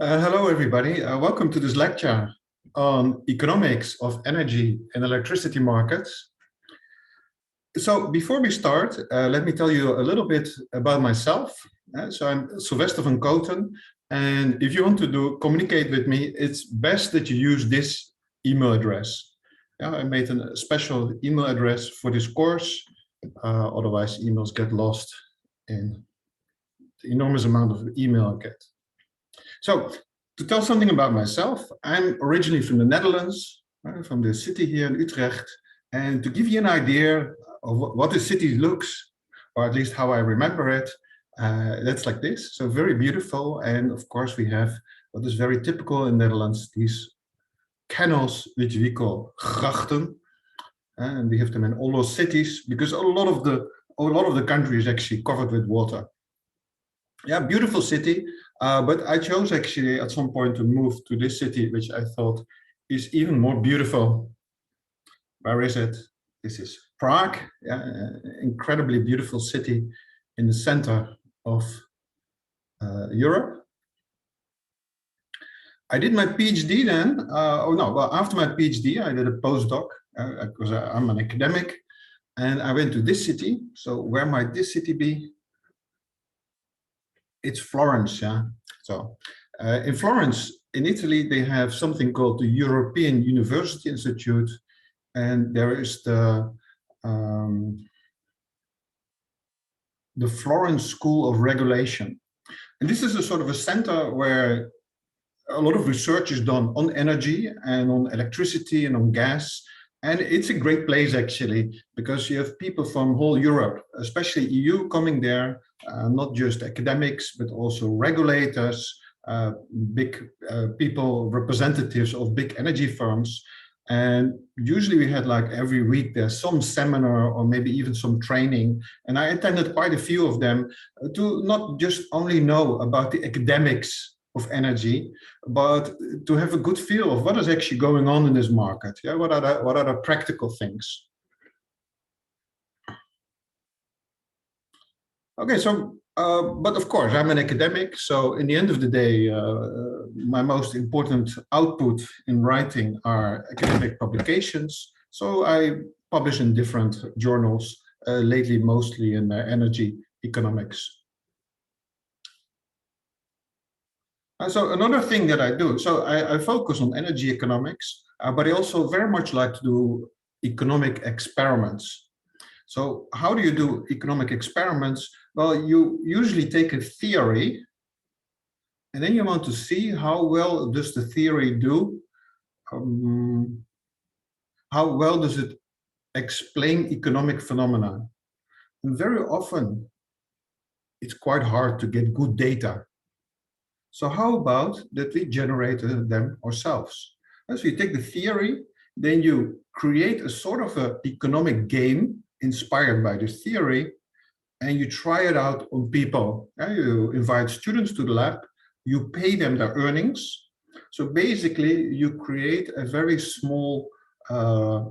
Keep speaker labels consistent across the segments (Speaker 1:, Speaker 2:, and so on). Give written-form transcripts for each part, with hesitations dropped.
Speaker 1: Hello, everybody. Welcome to this lecture on economics of energy and electricity markets. So before we start, let me tell you a little bit about myself. So I'm Sylvester van Koten, and if you want to communicate with me, it's best that you use this email address. I made a special email address for this course, otherwise emails get lost in the enormous amount of email I get. So to tell something about myself, I'm originally from the Netherlands, from the city here in Utrecht. And to give you an idea of what the city looks, or at least how I remember it, that's like this. So very beautiful. And of course, we have what is very typical in Netherlands, these canals, which we call grachten. And we have them in all those cities because a lot of the country is actually covered with water. Yeah, beautiful city. But I chose actually at some point to move to this city, which I thought is even more beautiful. Where is it? This is Prague, incredibly beautiful city in the center of Europe. I did my PhD then. After my PhD, I did a postdoc because I'm an academic, and I went to this city. So where might this city be? It's Florence, yeah. So in Florence, in Italy, they have something called the European University Institute, and there is the Florence School of Regulation. And this is a sort of a center where a lot of research is done on energy and on electricity and on gas. And it's a great place, actually, because you have people from whole Europe, especially EU, coming there, not just academics, but also regulators, big people, representatives of big energy firms. And usually we had like every week there's some seminar or maybe even some training. And I attended quite a few of them to not just only know about the academics of energy, but to have a good feel of what is actually going on in this market. Yeah, what are the practical things? Okay, so but of course I'm an academic, so in the end of the day, my most important output in writing are academic publications. So I publish in different journals, lately mostly in energy economics. So another thing that I do, so I focus on energy economics, but I also very much like to do economic experiments. So how do you do economic experiments? Well, you usually take a theory, and then you want to see how well does the theory do, how well does it explain economic phenomena. And very often, it's quite hard to get good data. So how about that we generate them ourselves? So you take the theory, then you create a sort of an economic game inspired by this theory, and you try it out on people. You invite students to the lab, you pay them their earnings. So basically, you create a very small,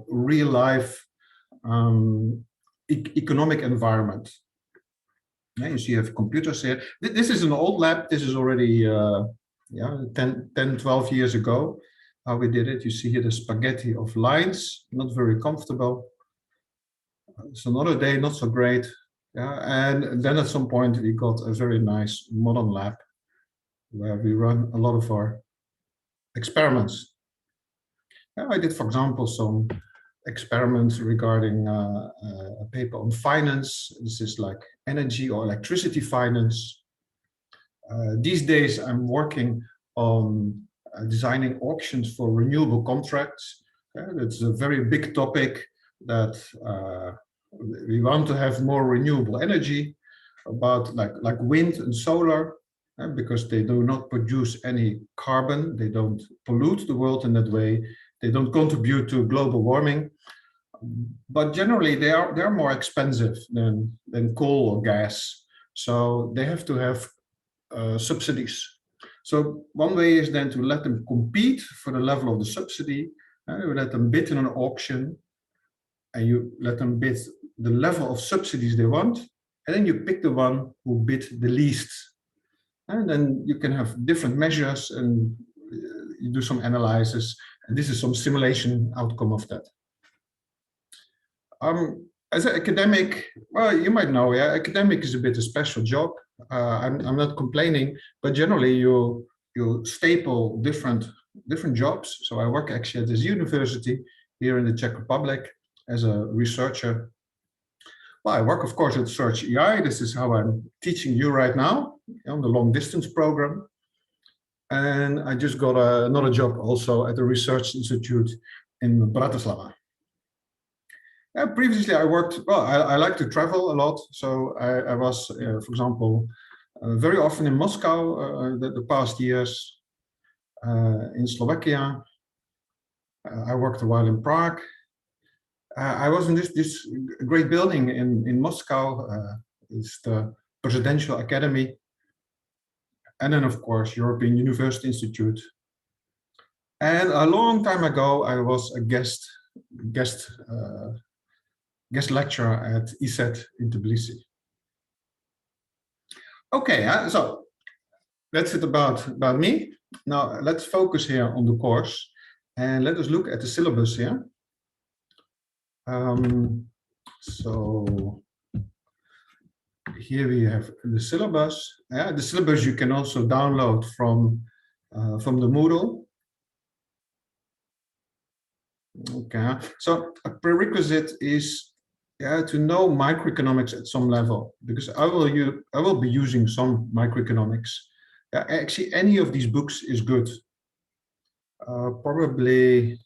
Speaker 1: real life economic environment. You see, you have computers here. This is an old lab. This is already 10, 12 years ago, how we did it. You see here the spaghetti of lines, not very comfortable. It's another day, not so great. Yeah, and then at some point we got a very nice modern lab where we run a lot of our experiments. Yeah, I did, for example, some experiments regarding a paper on finance. This is like energy or electricity finance. These days I'm working on designing auctions for renewable contracts. That's a very big topic that we want to have more renewable energy, about like wind and solar, because they do not produce any carbon, they don't pollute the world in that way, they don't contribute to global warming, but generally they are more expensive than coal or gas, so they have to have subsidies. So one way is then to let them compete for the level of the subsidy. You let them bid in an auction, and you let them bid the level of subsidies they want, and then you pick the one who bid the least. And then you can have different measures and you do some analysis. And this is some simulation outcome of that. As an academic, well, you might know, yeah, academic is a bit a special job. I'm not complaining, but generally you staple different jobs. So I work actually at this university here in the Czech Republic as a researcher. Well, I work, of course, at Search AI. This is how I'm teaching you right now on the long distance program. And I just got another job also at the research institute in Bratislava. Previously, I worked, well, I like to travel a lot. So I was, for example, very often in Moscow the past years, in Slovakia. I worked a while in Prague. I was in this great building in Moscow. It's the Presidential Academy. And then, of course, European University Institute. And a long time ago, I was a guest lecturer at ESET in Tbilisi. Okay, so that's it about me. Now let's focus here on the course and let us look at the syllabus here. So here we have the syllabus. The syllabus you can also download from the Moodle. Okay, so a prerequisite is to know microeconomics at some level, because I will be using some microeconomics. Actually, any of these books is good. Probably,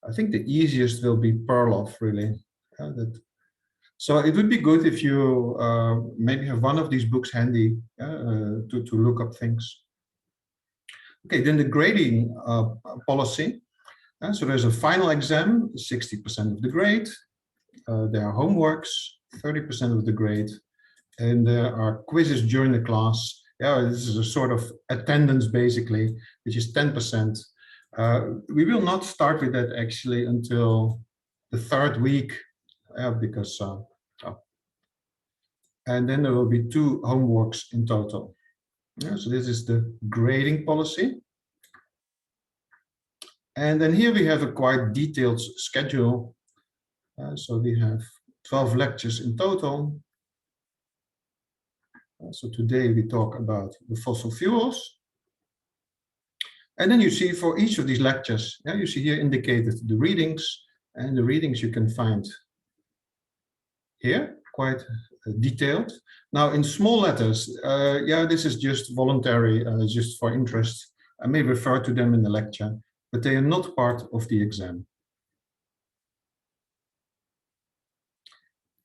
Speaker 1: I think the easiest will be Perloff, really. So it would be good if you maybe have one of these books handy to look up things. Okay, then the grading policy. So there's a final exam, 60% of the grade. There are homeworks, 30% of the grade, and there are quizzes during the class. This is a sort of attendance, basically, which is 10%. We will not start with that actually until the third week, because and then there will be 2 homeworks in total. So this is the grading policy. And then here we have a quite detailed schedule. So we have 12 lectures in total. So today we talk about the fossil fuels. And then you see for each of these lectures, you see here indicated the readings, and the readings you can find here, quite detailed. Now in small letters, this is just voluntary, just for interest. I may refer to them in the lecture, but they are not part of the exam.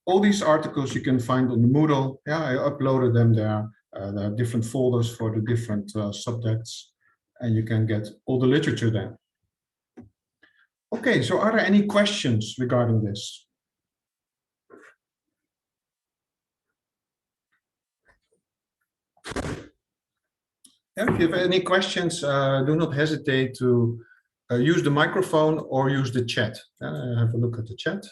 Speaker 1: All these articles you can find on the Moodle. I uploaded them there. There are different folders for the different subjects, and you can get all the literature there. Okay, so are there any questions regarding this? If you have any questions, do not hesitate to use the microphone or use the chat. Have a look at the chat.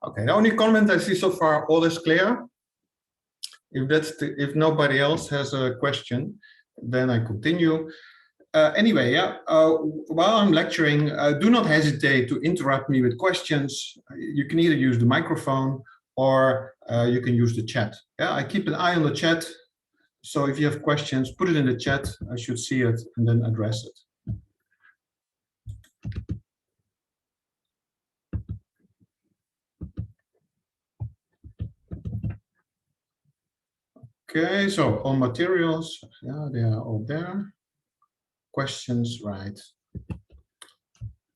Speaker 1: Okay, the only comment I see so far, all is clear. If nobody else has a question, then I continue. Anyway, while I'm lecturing, do not hesitate to interrupt me with questions. You can either use the microphone or you can use the chat. I keep an eye on the chat. So if you have questions, put it in the chat. I should see it and then address it. Okay, so all materials, they are all there. Questions, right?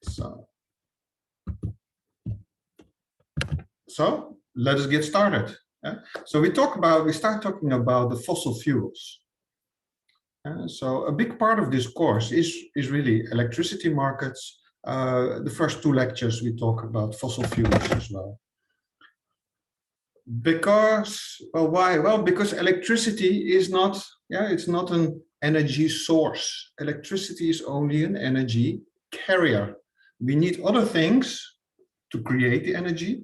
Speaker 1: So let us get started. So we start talking about the fossil fuels. So a big part of this course is really electricity markets. The first 2 lectures we talk about fossil fuels as well. Because, well, why? Well, because electricity is not, it's not an energy source. Electricity is only an energy carrier. We need other things to create the energy,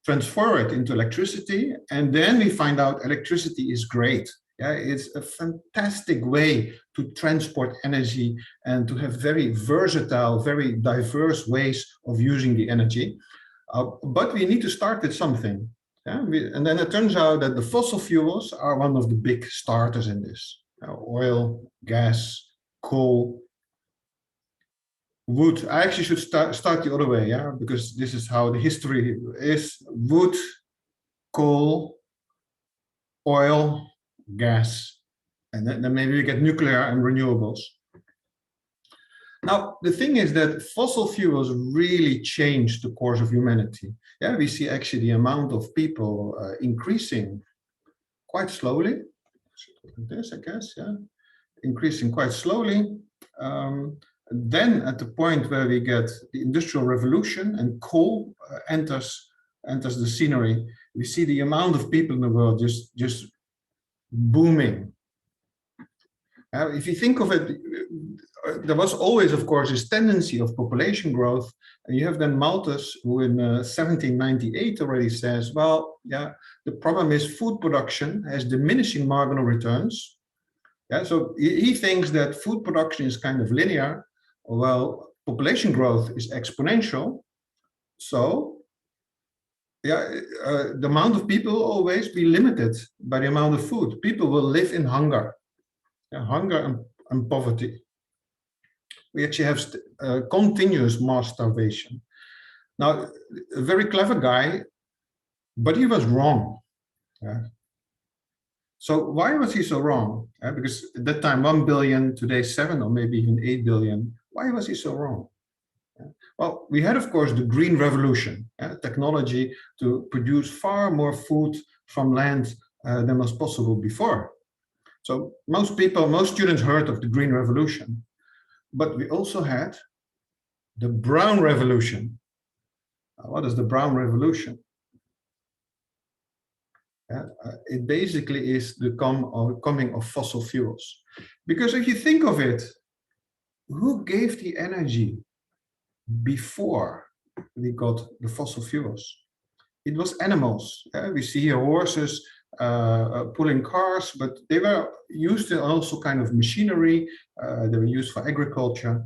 Speaker 1: transfer it into electricity, and then we find out electricity is great. Yeah, it's a fantastic way to transport energy and to have very versatile, very diverse ways of using the energy. But we need to start with something. Yeah? And then it turns out that the fossil fuels are one of the big starters in this. Oil, gas, coal, wood. I actually should start the other way, yeah, because this is how the history is. Wood, coal, oil, gas, and then maybe we get nuclear and renewables. Now, the thing is that fossil fuels really changed the course of humanity. Yeah, we see actually the amount of people increasing quite slowly. This, I guess, yeah, increasing quite slowly. Then at the point where we get the Industrial Revolution and coal enters the scenery, we see the amount of people in the world just booming. If you think of it, there was always, of course, this tendency of population growth. And you have then Malthus, who in 1798 already says, well, yeah, the problem is food production has diminishing marginal returns. Yeah, so he thinks that food production is kind of linear, while population growth is exponential. So yeah, the amount of people will always be limited by the amount of food. People will live in hunger. Yeah, hunger and poverty. We actually have continuous mass starvation. Now, a very clever guy, but he was wrong. Yeah. So why was he so wrong? Because at that time, 1 billion, today 7 or maybe even 8 billion. Why was he so wrong? Well, we had, of course, the Green Revolution, technology to produce far more food from land than was possible before. So most students heard of the Green Revolution, but we also had the Brown Revolution. What is the Brown Revolution? It basically is the coming of fossil fuels. Because if you think of it, who gave the energy before we got the fossil fuels? It was animals. We see here horses pulling cars, but they were used in also kind of machinery. They were used for agriculture.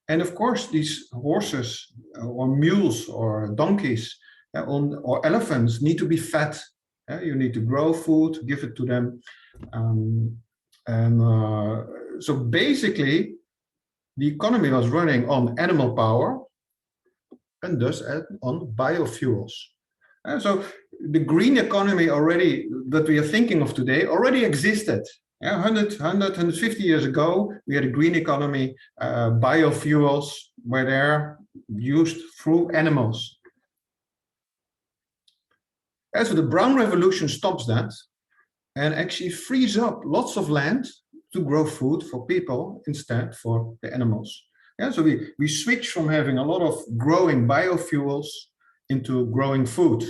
Speaker 1: And of course, these horses or mules or donkeys or elephants need to be fed. You need to grow food, give it to them. So basically, the economy was running on animal power and thus on biofuels. So the green economy already that we are thinking of today already existed. 150 years ago, we had a green economy. Biofuels were there, used through animals. So the Brown Revolution stops that and actually frees up lots of land to grow food for people instead for the animals. So we switch from having a lot of growing biofuels into growing food.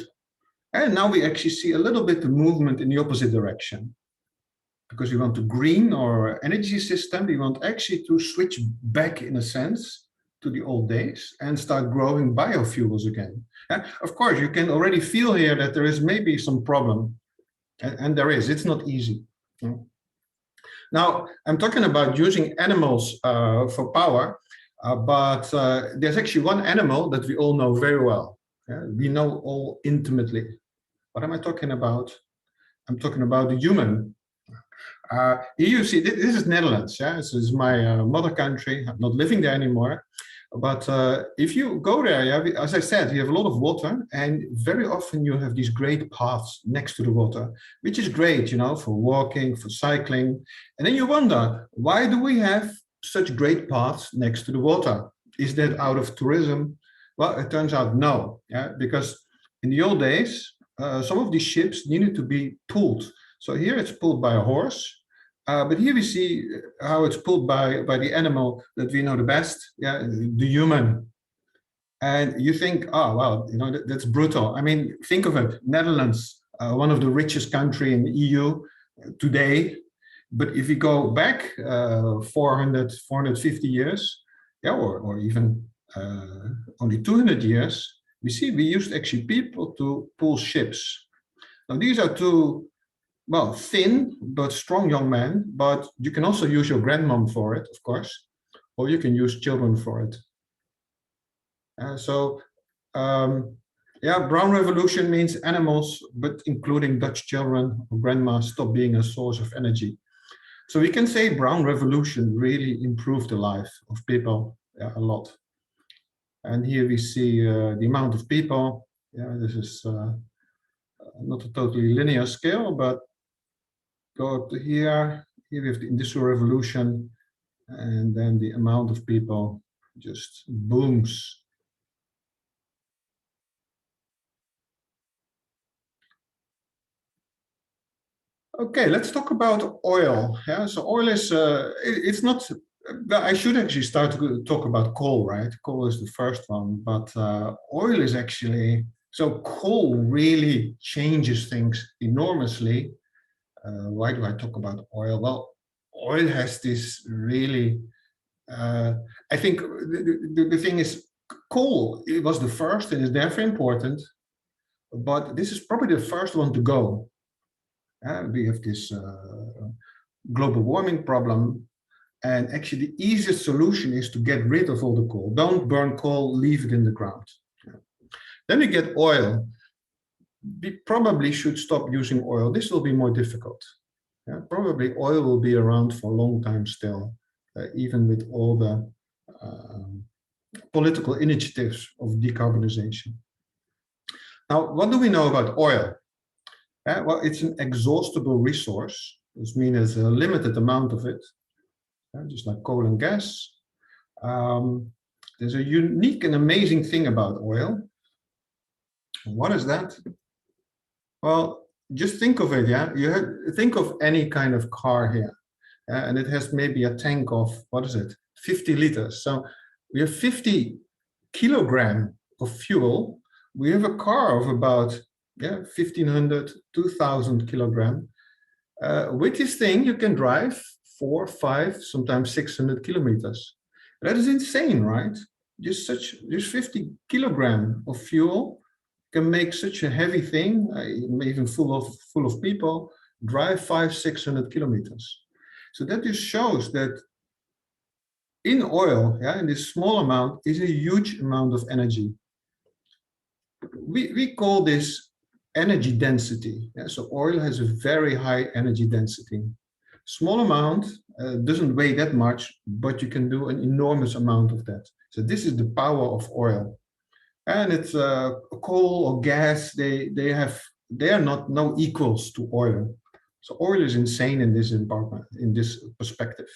Speaker 1: And now we actually see a little bit of movement in the opposite direction. Because we want to green our energy system, we want actually to switch back, in a sense, to the old days and start growing biofuels again. Of course, you can already feel here that there is maybe some problem. And there is, it's not easy. Now, I'm talking about using animals for power, but there's actually one animal that we all know very well. We know all intimately. What am I talking about? I'm talking about the human. Here you see, this is Netherlands. This is my mother country. I'm not living there anymore. But if you go there, as I said, you have a lot of water, and very often you have these great paths next to the water, which is great, for walking, for cycling. And then you wonder, why do we have such great paths next to the water? Is that out of tourism? Well, it turns out no, because in the old days, some of these ships needed to be pulled. So here it's pulled by a horse, but here we see how it's pulled by the animal that we know the best, the human. And you think, oh, well, that's brutal. I mean, think of it, Netherlands, one of the richest country in the EU today. But if you go back 450 years, or even only 200 years, we see we used actually people to pull ships. Now these are two, well, thin but strong young men, but you can also use your grandmom for it, of course, or you can use children for it. So yeah, brown revolution means animals, but including Dutch children or grandma, stop being a source of energy. So we can say brown revolution really improved the life of people, yeah, a lot. And here we see the amount of people. Yeah, this is not a totally linear scale, but go up to here. Here we have the Industrial Revolution, and then the amount of people just booms. Okay, let's talk about oil. Yeah, so oil is, it's not, I should actually start to talk about coal, right? Coal is the first one, but oil is actually, so coal really changes things enormously. Why do I talk about oil? Well, oil has this really, I think the thing is, coal, it was the first and is therefore important, but this is probably the first one to go. We have this global warming problem, and actually the easiest solution is to get rid of all the coal. Don't burn coal, leave it in the ground. Then we get oil. We probably should stop using oil. This will be more difficult. Probably oil will be around for a long time still, even with all the political initiatives of decarbonization. Now, what do we know about oil? Well, it's an exhaustible resource. This means there's a limited amount of it, just like coal and gas. There's a unique and amazing thing about oil. What is that? Well, just think of it, yeah? Think of any kind of car here, and it has maybe a tank of, what is it, 50 liters. So we have 50 kilogram of fuel. We have a car of about 1,500, 2,000 kilogram. With this thing, you can drive 4, 5, sometimes 600 kilometers. That is insane, right? Just 50 kilogram of fuel can make such a heavy thing, even full of people, drive 500, 600 kilometers. So that just shows that in oil, in this small amount, is a huge amount of energy. We call this energy density. So oil has a very high energy density. Small amount doesn't weigh that much, but you can do an enormous amount of that. So this is the power of oil. And it's coal or gas, they are not no equals to oil. So oil is insane in this perspective.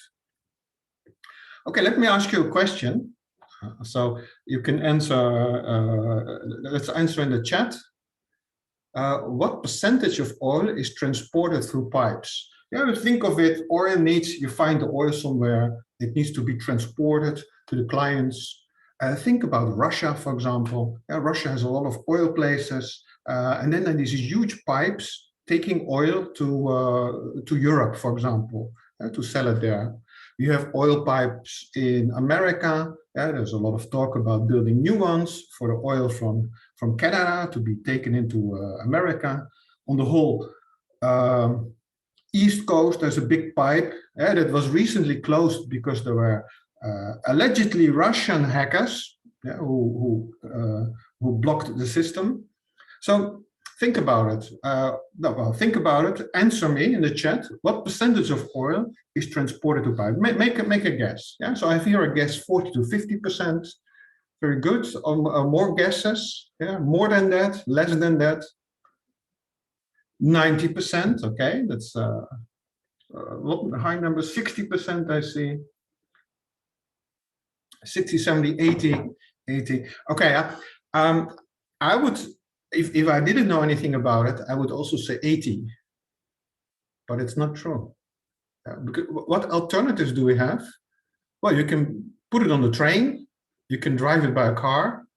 Speaker 1: Okay, let me ask you a question. So you can answer, let's answer in the chat. What percentage of oil is transported through pipes? Think of it, oil needs, you find the oil somewhere, it needs to be transported to the clients. Think about Russia, for example. Russia has a lot of oil places, and then there's these huge pipes taking oil to Europe, for example, to sell it there. You have oil pipes in America. There's a lot of talk about building new ones for the oil from Canada to be taken into America. On the whole East Coast, there's a big pipe that was recently closed because there were allegedly Russian hackers who blocked the system. So think about it. Think about it. Answer me in the chat. What percentage of oil is transported to pipe? Make a guess. So I have here a guess: 40 to 50%. Very good. More guesses. More than that. Less than that. 90%. Okay, that's a high number. 60%. I see. 60, 70, 80. Okay. I would. If I didn't know anything about it, I would also say 80, but it's not true. Because what alternatives do we have? Well, you can put it on the train, you can drive it by a car,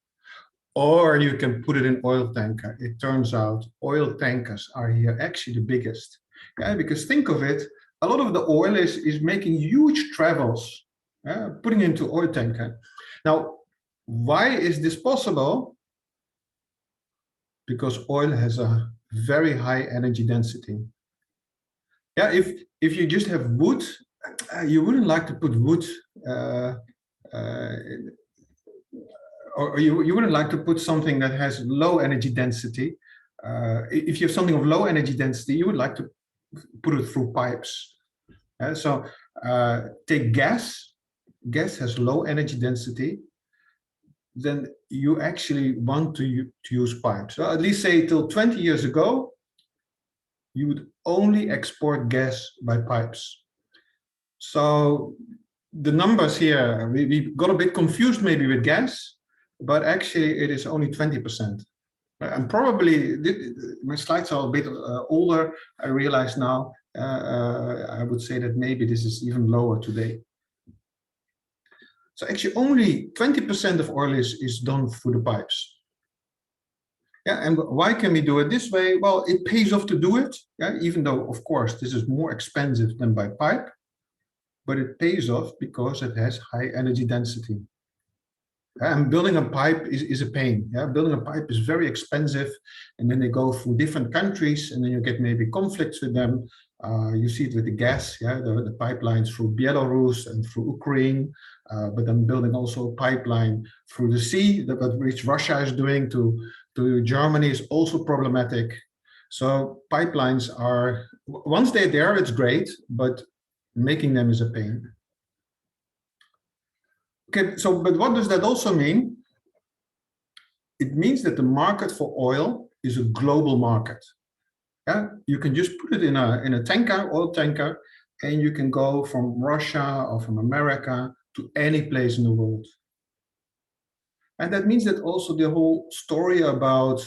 Speaker 1: or you can put it in oil tanker. It turns out oil tankers are here actually the biggest. Because think of it, a lot of the oil is making huge travels, putting into oil tanker. Now, why is this possible? because oil has a very high energy density. Yeah, if you just have wood, you wouldn't like to put wood, uh, or you wouldn't like to put something that has low energy density. If you have something of low energy density, you would like to put it through pipes. So take gas. Gas has low energy density. Then you actually want to use pipes. So at least say till 20 years ago, you would only export gas by pipes. So the numbers here, we got a bit confused maybe with gas, but actually it is only 20%. And probably my slides are a bit older. I realize now. I would say that maybe this is even lower today. So actually only 20% of oil is done through the pipes. Yeah, and why can we do it this way? Well, it pays off to do it. Yeah, even though of course this is more expensive than by pipe, but it pays off because it has high energy density. And building a pipe is a pain. Yeah, building a pipe is very expensive, and then they go through different countries, and then you get maybe conflicts with them. You see it with the gas, yeah, the pipelines through Belarus and through Ukraine, but then building also a pipeline through the sea, which Russia is doing to Germany, is also problematic. So pipelines are, once they're there, it's great, but making them is a pain. Okay, so but what does that also mean? It means that the market for oil is a global market. Yeah, you can just put it in a tanker, oil tanker, and you can go from Russia or from America to any place in the world. And that means that also the whole story about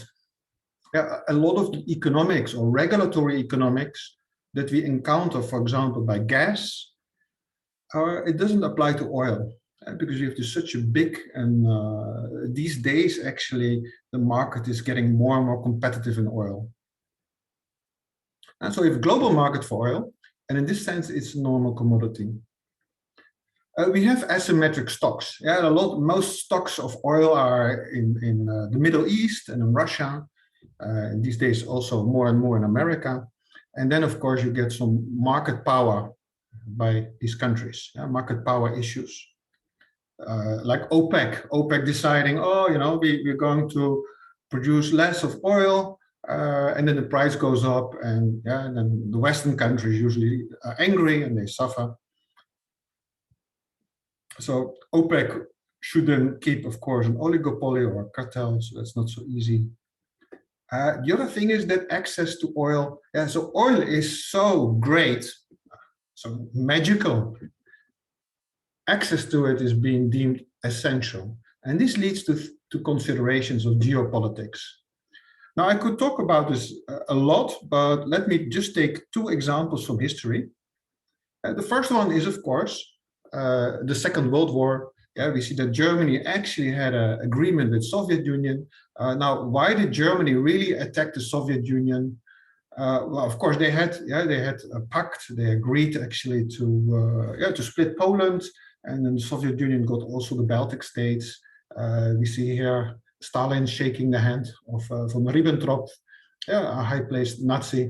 Speaker 1: a lot of the economics or regulatory economics that we encounter, for example, by gas, it doesn't apply to oil. Because you have such a big, and these days actually the market is getting more and more competitive in oil. And so we have a global market for oil, and in this sense it's a normal commodity. We have asymmetric stocks. Yeah, most stocks of oil are in the Middle East and in Russia. And these days also more and more in America. And then of course you get some market power by these countries, market power issues. Like OPEC deciding, oh, we're going to produce less of oil, and then the price goes up, and and then the Western countries usually are angry and they suffer. So OPEC shouldn't keep, of course, an oligopoly or a cartel, so that's not so easy. The other thing is that access to oil, so oil is so great, so magical. Access to it is being deemed essential. And this leads to considerations of geopolitics. Now, I could talk about this a lot, but let me just take two examples from history. The first one is, of course, the Second World War. Yeah, we see that Germany actually had an agreement with Soviet Union. Now, why did Germany really attack the Soviet Union? Well, of course, they had a pact. They agreed actually to split Poland. And then the Soviet Union got also the Baltic states. We see here Stalin shaking the hand of von Ribbentrop, a high-placed Nazi.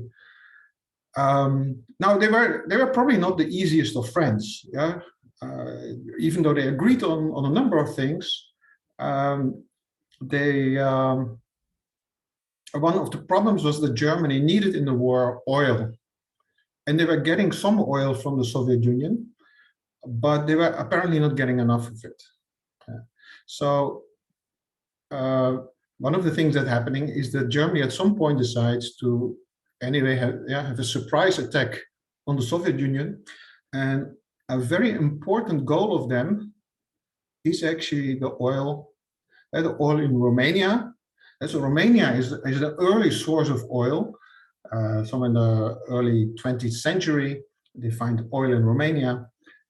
Speaker 1: Now they were probably not the easiest of friends. Yeah, even though they agreed on a number of things, one of the problems was that Germany needed in the war oil, and they were getting some oil from the Soviet Union, but they were apparently not getting enough of it. So one of the things that's happening is that Germany at some point decides to anyway have a surprise attack on the Soviet Union. And a very important goal of them is actually the oil in Romania. And so Romania is an early source of oil. Some in the early 20th century, they find oil in Romania.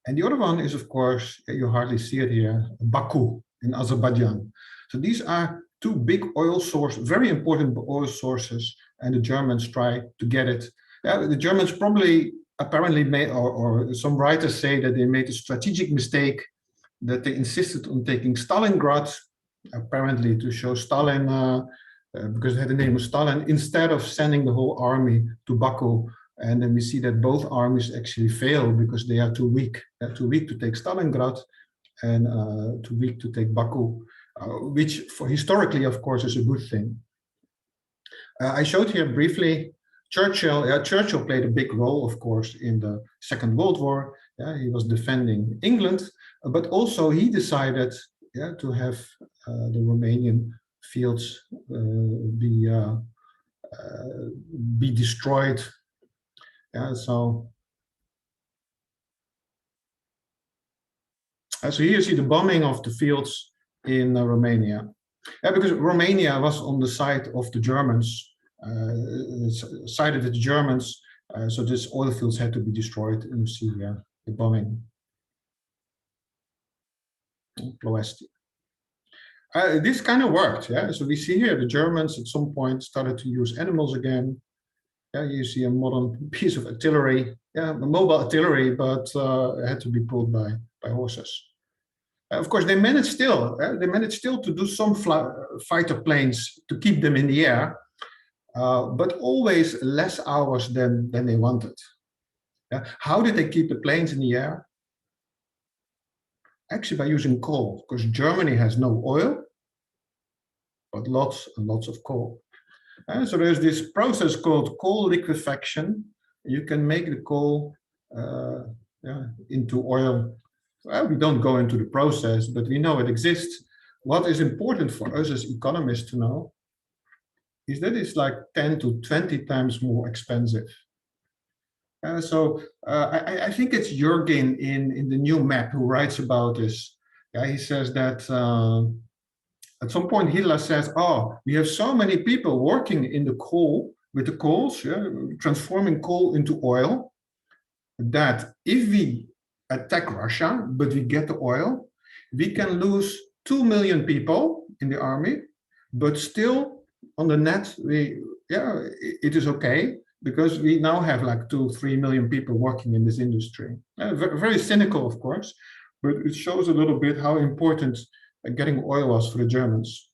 Speaker 1: And the other one is, of course, you hardly see it here, Baku in Azerbaijan. So these are two big oil sources, very important oil sources, and the Germans try to get it. The Germans probably apparently made, or some writers say that they made a strategic mistake, that they insisted on taking Stalingrad, apparently to show Stalin because it had the name of Stalin, instead of sending the whole army to Baku. And then we see that both armies actually fail because they are too weak. They're too weak to take Stalingrad and too weak to take Baku, which historically, of course, is a good thing. I showed here briefly Churchill. Churchill played a big role, of course, in the Second World War. He was defending England, but also he decided to have the Romanian fields be destroyed. So here you see the bombing of the fields in Romania. Because Romania was on the side of the Germans, sided with the Germans, so these oil fields had to be destroyed. And you see the bombing. Ploesti. This kind of worked, So we see here the Germans at some point started to use animals again. You see a modern piece of artillery, mobile artillery, but it had to be pulled by horses. Of course, they managed still to do some fighter planes to keep them in the air, but always less hours than they wanted. How did they keep the planes in the air? Actually, by using coal, because Germany has no oil, but lots and lots of coal. So there's this process called coal liquefaction. You can make the coal into oil. Well, we don't go into the process, but we know it exists. What is important for us as economists to know is that it's like 10 to 20 times more expensive. So I think it's Jürgen in the new map who writes about this. He says that at some point Hitler says, we have so many people working in the coal, with the coals, transforming coal into oil, that if we attack Russia, but we get the oil, we can lose 2 million people in the army, but still on the net, it is okay, because we now have like 2-3 million people working in this industry. Very cynical, of course, but it shows a little bit how important getting oil was for the Germans.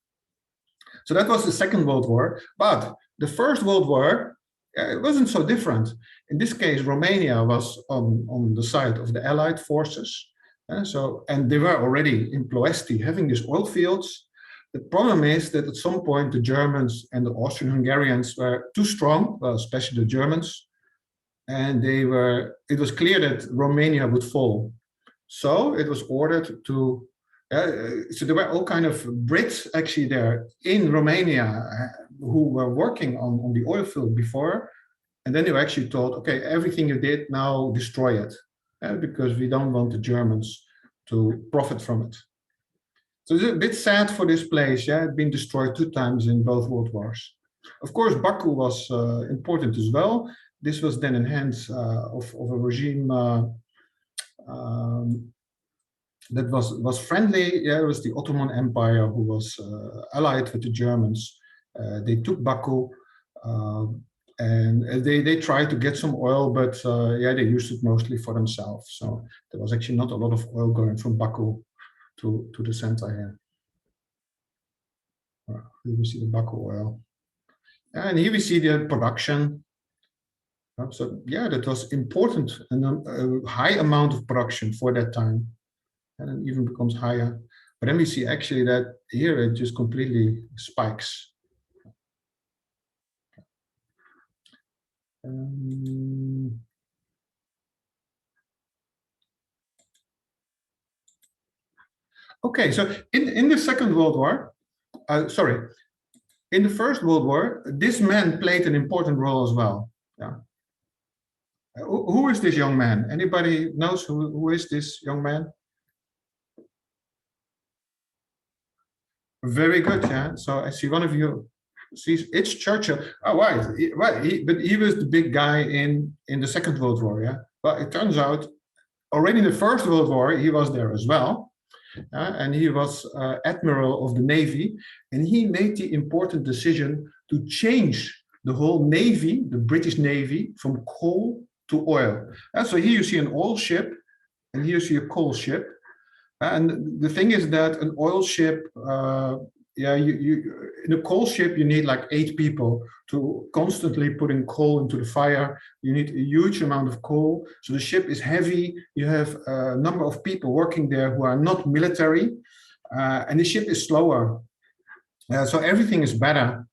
Speaker 1: So that was the Second World War, but the First World War, it wasn't so different. In this case, Romania was on the side of the Allied forces. And they were already in Ploesti having these oil fields. The problem is that at some point the Germans and the Austrian-Hungarians were too strong, well, especially the Germans, and it was clear that Romania would fall. So it was ordered to, so there were all kind of Brits actually there in Romania who were working on the oil field before, and then they were actually told, okay, everything you did, now destroy it, because we don't want the Germans to profit from it. So it's a bit sad for this place. It had been destroyed 2 times in both world wars. Of course, Baku was important as well. This was then in hands of a regime that was friendly. It was the Ottoman Empire who was allied with the Germans. They took Baku and they tried to get some oil, but they used it mostly for themselves. So there was actually not a lot of oil going from Baku to the center here. Here we see the Baku oil. And here we see the production. So that was important, and a high amount of production for that time. And it even becomes higher. But then we see actually that here it just completely spikes. Okay, so in the Second World War, in the First World War, this man played an important role as well. Who is this young man? Anybody knows who is this young man? Very good, So I see one of you sees it's Churchill. Oh, right. But he was the big guy in the Second World War, Well, it turns out already in the First World War he was there as well. And he was admiral of the Navy, and he made the important decision to change the whole Navy, the British Navy, from coal to oil. So here you see an oil ship, and here you see a coal ship. And the thing is that an oil ship yeah, you in a coal ship you need like 8 people to constantly putting coal into the fire. You need a huge amount of coal, so the ship is heavy. You have a number of people working there who are not military, and the ship is slower, so everything is better.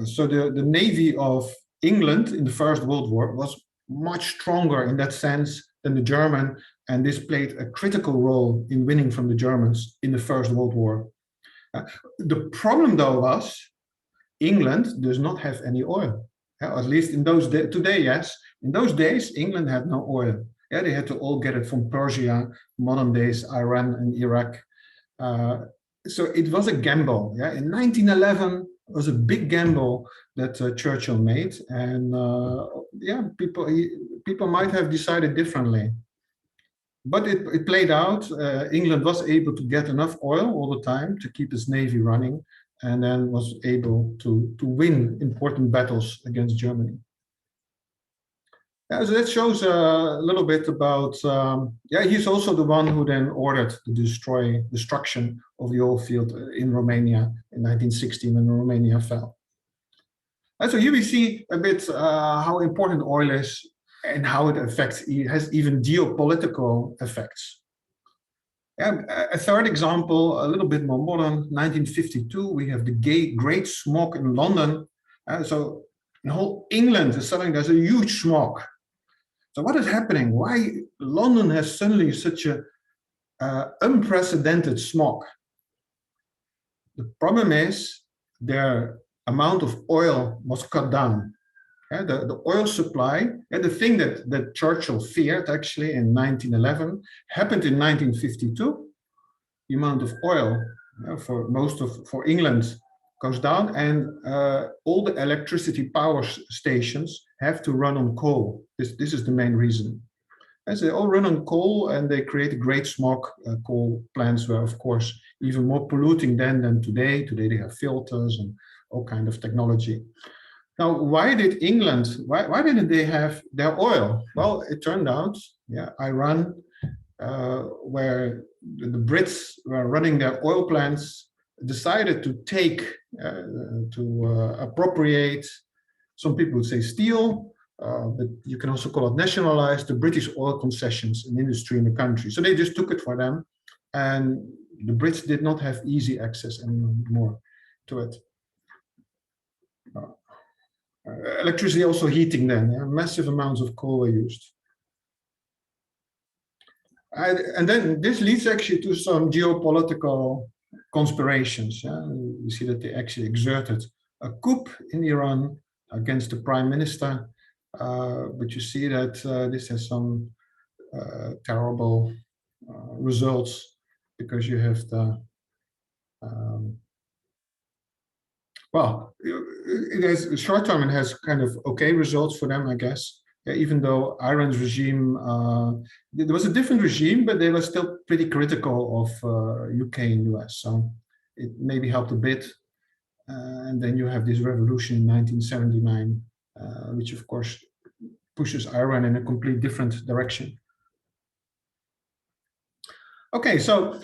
Speaker 1: So the navy of England in the First World War was much stronger in that sense than the German, and this played a critical role in winning from the Germans in the First World War. The problem, though, was England does not have any oil. At least in those days, today, yes. In those days, England had no oil. Yeah, they had to all get it from Persia, modern days, Iran and Iraq. So it was a gamble. Yeah, in 1911 it was a big gamble that Churchill made, and yeah, people might have decided differently. But it played out. England was able to get enough oil all the time to keep its navy running, and then was able to win important battles against Germany. Yeah, so that shows a little bit about, yeah, he's also the one who then ordered the destruction of the oil field in Romania in 1916 when Romania fell. And so here we see a bit how important oil is and how it affects, it has even geopolitical effects. Yeah, a third example, a little bit more modern, 1952, we have the Great Smog in London. So in whole England is suddenly there's a huge smog. So what is happening? Why London has suddenly such a unprecedented smog? The problem is their amount of oil was cut down. The oil supply, and the thing that Churchill feared actually in 1911 happened in 1952. The amount of oil for England goes down, and all the electricity power stations have to run on coal. This is the main reason. As they all run on coal, and they create a great smog. Coal plants were, of course, even more polluting then than today. Today they have filters and all kind of technology. Now, why did England? Why didn't they have their oil? Well, it turned out, yeah, Iran, where the Brits were running their oil plants, decided to appropriate. Some people would say steal, but you can also call it nationalize the British oil concessions and industry in the country. So they just took it for them, and the Brits did not have easy access anymore to it. Electricity, also heating then, yeah, massive amounts of coal were used. And then this leads actually to some geopolitical conspirations. Yeah? You see that they actually exerted a coup in Iran against the prime minister, but you see that this has some terrible results, because you have the well, it has short term, it has kind of okay results for them, I guess. Even though Iran's regime, there was a different regime, but they were still pretty critical of UK and US. So it maybe helped a bit. And then you have this revolution in 1979, which of course pushes Iran in a completely different direction. Okay, so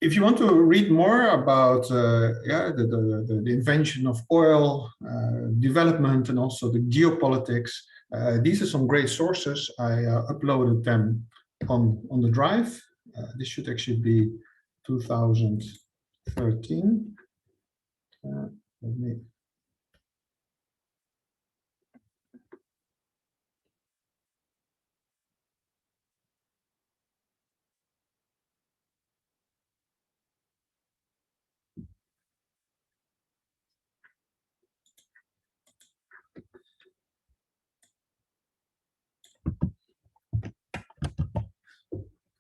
Speaker 1: if you want to read more about the invention of oil, development, and also the geopolitics, these are some great sources. I uploaded them on the drive. This should actually be 2013. Let me.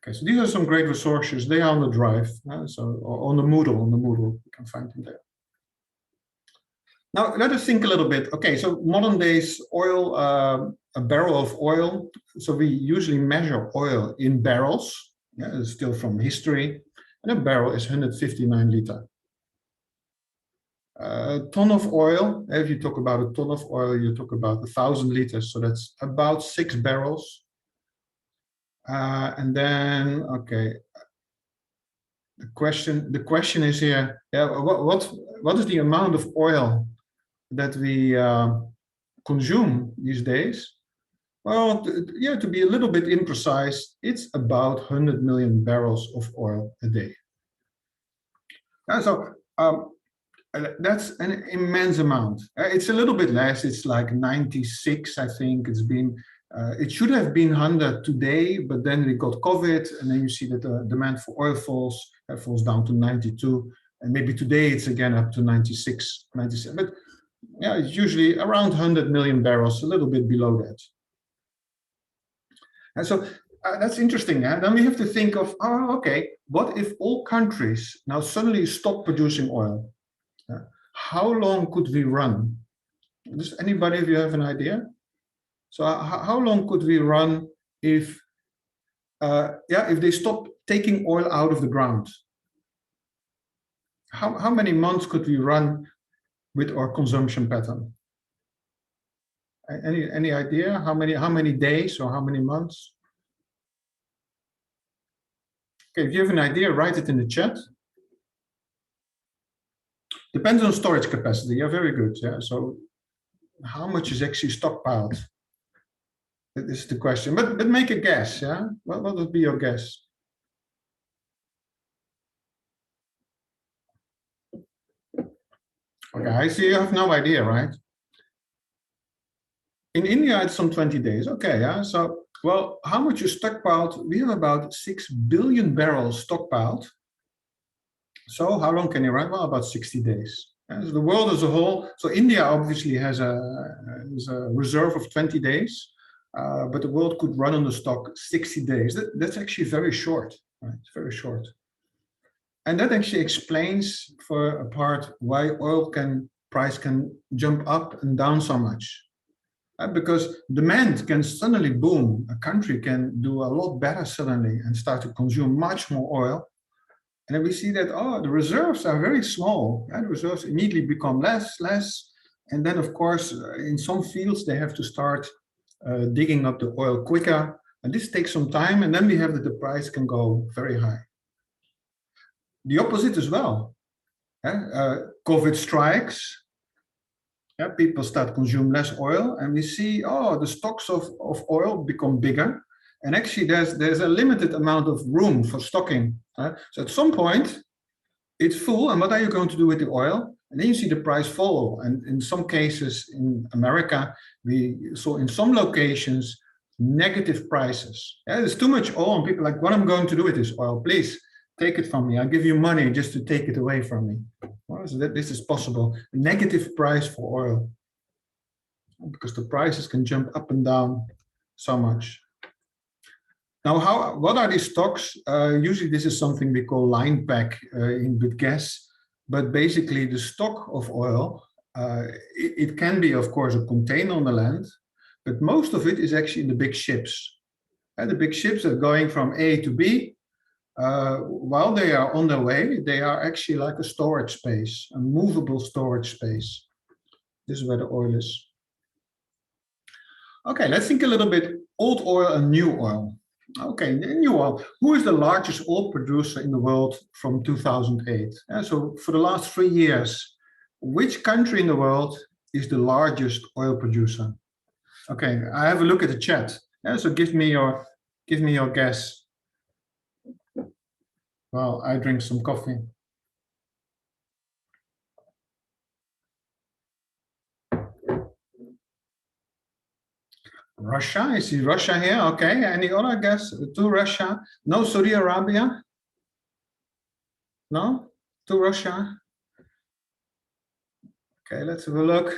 Speaker 1: Okay, so these are some great resources. They are on the drive, so on the Moodle, you can find them there. Now let us think a little bit. Okay, so modern days oil, a barrel of oil. So we usually measure oil in barrels. Yeah, it's still from history, and a barrel is 159 liter. A ton of oil. If you talk about a ton of oil, you talk about 1,000 liters. So that's about 6 barrels. And then, okay, the question is here, yeah, what is the amount of oil that we consume these days? Well, yeah, to be a little bit imprecise, it's about 100 million barrels of oil a day. So that's an immense amount. It's a little bit less. It's like 96, I think. It should have been 100 today, but then we got COVID, and then you see that the demand for oil falls down to 92, and maybe today it's again up to 96, 97. But yeah, it's usually around 100 million barrels, a little bit below that. And so that's interesting. Then we have to think of, okay, what if all countries now suddenly stop producing oil? How long could we run? Does anybody of you have an idea? So how long could we run if they stop taking oil out of the ground? How many months could we run with our consumption pattern? Any idea? How many days or how many months? Okay, if you have an idea, write it in the chat. Depends on storage capacity. Yeah, very good. Yeah, so how much is actually stockpiled? This is the question. But make a guess. Yeah, what would be your guess? Okay, I see you have no idea, right? In India, it's some 20 days. Okay, yeah. So, well, how much is stockpiled? We have about 6 billion barrels stockpiled. So how long can you run? Well, about 60 days. So the world as a whole, so India obviously has a reserve of 20 days, but the world could run on the stock 60 days. That's actually very short, right? It's very short. And that actually explains for a part why oil price can jump up and down so much. Because demand can suddenly boom. A country can do a lot better suddenly and start to consume much more oil. And then we see that, the reserves are very small. The reserves immediately become less. And then, of course, in some fields, they have to start digging up the oil quicker. And this takes some time. And then we have that the price can go very high. The opposite as well. COVID strikes. People start consuming less oil. And we see, the stocks of oil become bigger. And actually, there's a limited amount of room for stocking. So at some point, it's full. And what are you going to do with the oil? And then you see the price fall. And in some cases in America, we saw in some locations negative prices. There's too much oil, and people are like, what am I going to do with this oil? Please take it from me. I'll give you money just to take it away from me. Well, so that this is possible. A negative price for oil, because the prices can jump up and down so much. Now, what are these stocks? Usually this is something we call line pack with gas, but basically the stock of oil, it can be, of course, a container on the land, but most of it is actually in the big ships. The big ships are going from A to B. While they are on their way, they are actually like a storage space, a movable storage space. This is where the oil is. Okay, let's think a little bit old oil and new oil. Okay, new oil. Who is the largest oil producer in the world from 2008? So for the last 3 years, which country in the world is the largest oil producer? Okay, I have a look at the chat. So give me your guess. Well, I drink some coffee. Russia, I see Russia here. Okay, any other guess to Russia? No, Saudi Arabia? No, to Russia? Okay, let's have a look.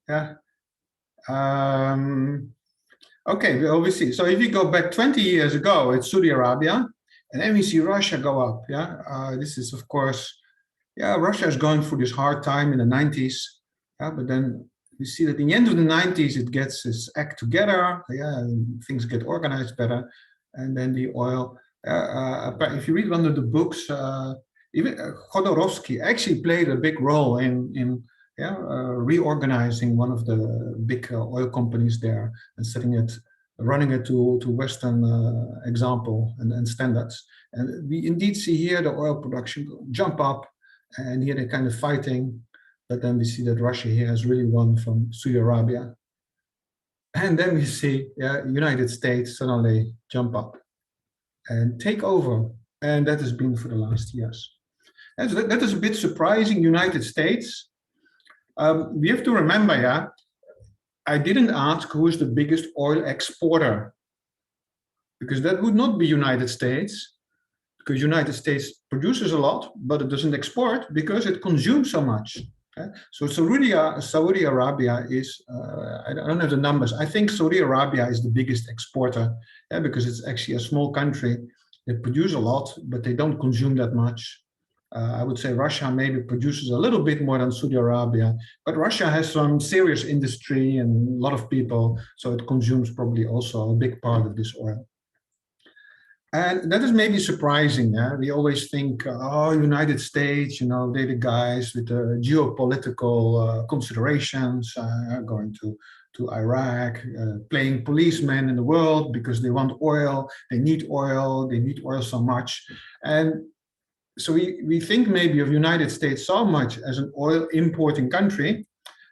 Speaker 1: Yeah. Okay, we see. So if you go back 20 years ago, it's Saudi Arabia, and then we see Russia go up. This is, of course, Russia is going through this hard time in the 90s. But then we see that at the end of the 90s, it gets its act together. Things get organized better, and then the oil. If you read one of the books, even Khodorkovsky actually played a big role in reorganizing one of the big oil companies there and setting it running it to Western example and standards. And we indeed see here the oil production jump up, and here they're kind of fighting. But then we see that Russia here has really won from Saudi Arabia. And then we see United States suddenly jump up and take over. And that has been for the last years. And so that is a bit surprising, United States. We have to remember, I didn't ask who is the biggest oil exporter, because that would not be United States, because United States produces a lot, but it doesn't export because it consumes so much. Okay? So Saudi Arabia is, I don't have the numbers. I think Saudi Arabia is the biggest exporter, because it's actually a small country. They produce a lot, but they don't consume that much. I would say Russia maybe produces a little bit more than Saudi Arabia, but Russia has some serious industry and a lot of people, so it consumes probably also a big part of this oil. And that is maybe surprising. We always think, oh, United States, they're the guys with the geopolitical considerations, going to Iraq, playing policemen in the world because they want oil, they need oil so much. And so we think maybe of United States so much as an oil importing country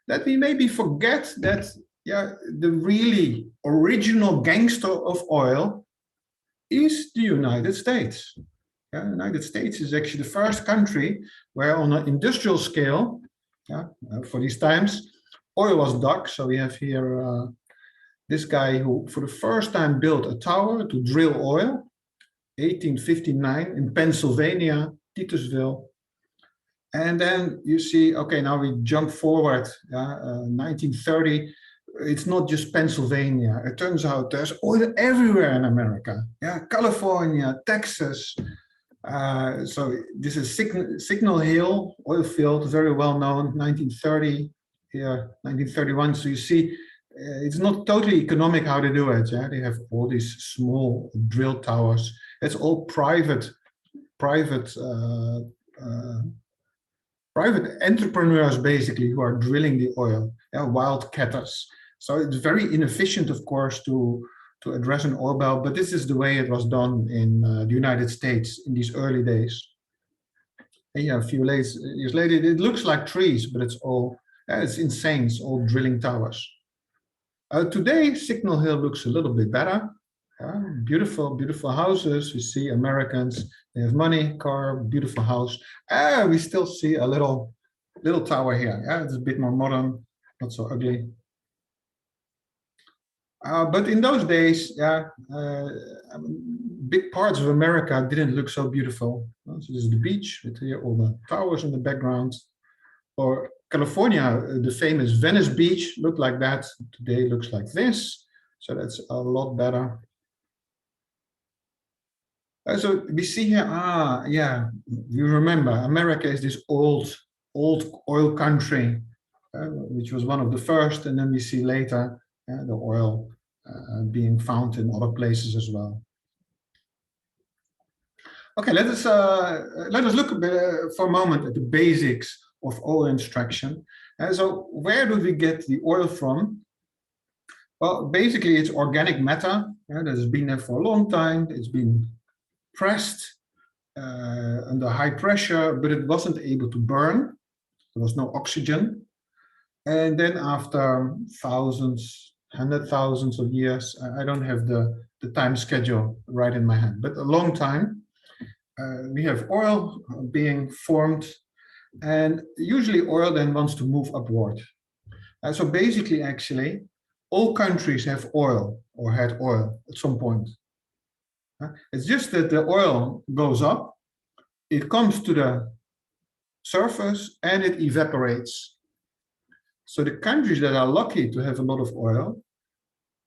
Speaker 1: that we maybe forget that the really original gangster of oil is the United States. The United States is actually the first country where on an industrial scale, for these times, oil was dug. So we have here this guy who for the first time built a tower to drill oil, 1859 in Pennsylvania, Titusville. And then you see, okay, now we jump forward, 1930. It's not just Pennsylvania. It turns out there's oil everywhere in America. California, Texas. So this is Signal Hill oil field, very well known, 1930, here, 1931. So you see, it's not totally economic how they do it. They have all these small drill towers. It's all private entrepreneurs basically who are drilling the oil, wildcatters. So it's very inefficient, of course, to address an oil belt, but this is the way it was done in the United States in these early days. And a few years later, it looks like trees, but it's all, it's insane, it's all drilling towers. Today, Signal Hill looks a little bit better. Beautiful, beautiful houses. We see Americans, they have money, car, beautiful house. We still see a little tower here. It's a bit more modern, not so ugly. But in those days, big parts of America didn't look so beautiful. So this is the beach with here all the towers in the background. Or California, the famous Venice Beach looked like that. Today looks like this. So that's a lot better. So we see here, you remember, America is this old oil country, which was one of the first, and then we see later the oil being found in other places as well. Okay, let us look for a moment at the basics of oil extraction. So where do we get the oil from? Well, basically it's organic matter that has been there for a long time. It's been pressed under high pressure, but it wasn't able to burn. There was no oxygen. And then after thousands, 100,000 of years, I don't have the time schedule right in my hand, but a long time, we have oil being formed, and usually oil then wants to move upward. So basically, actually, all countries have oil or had oil at some point. It's just that the oil goes up, it comes to the surface, and it evaporates. So the countries that are lucky to have a lot of oil,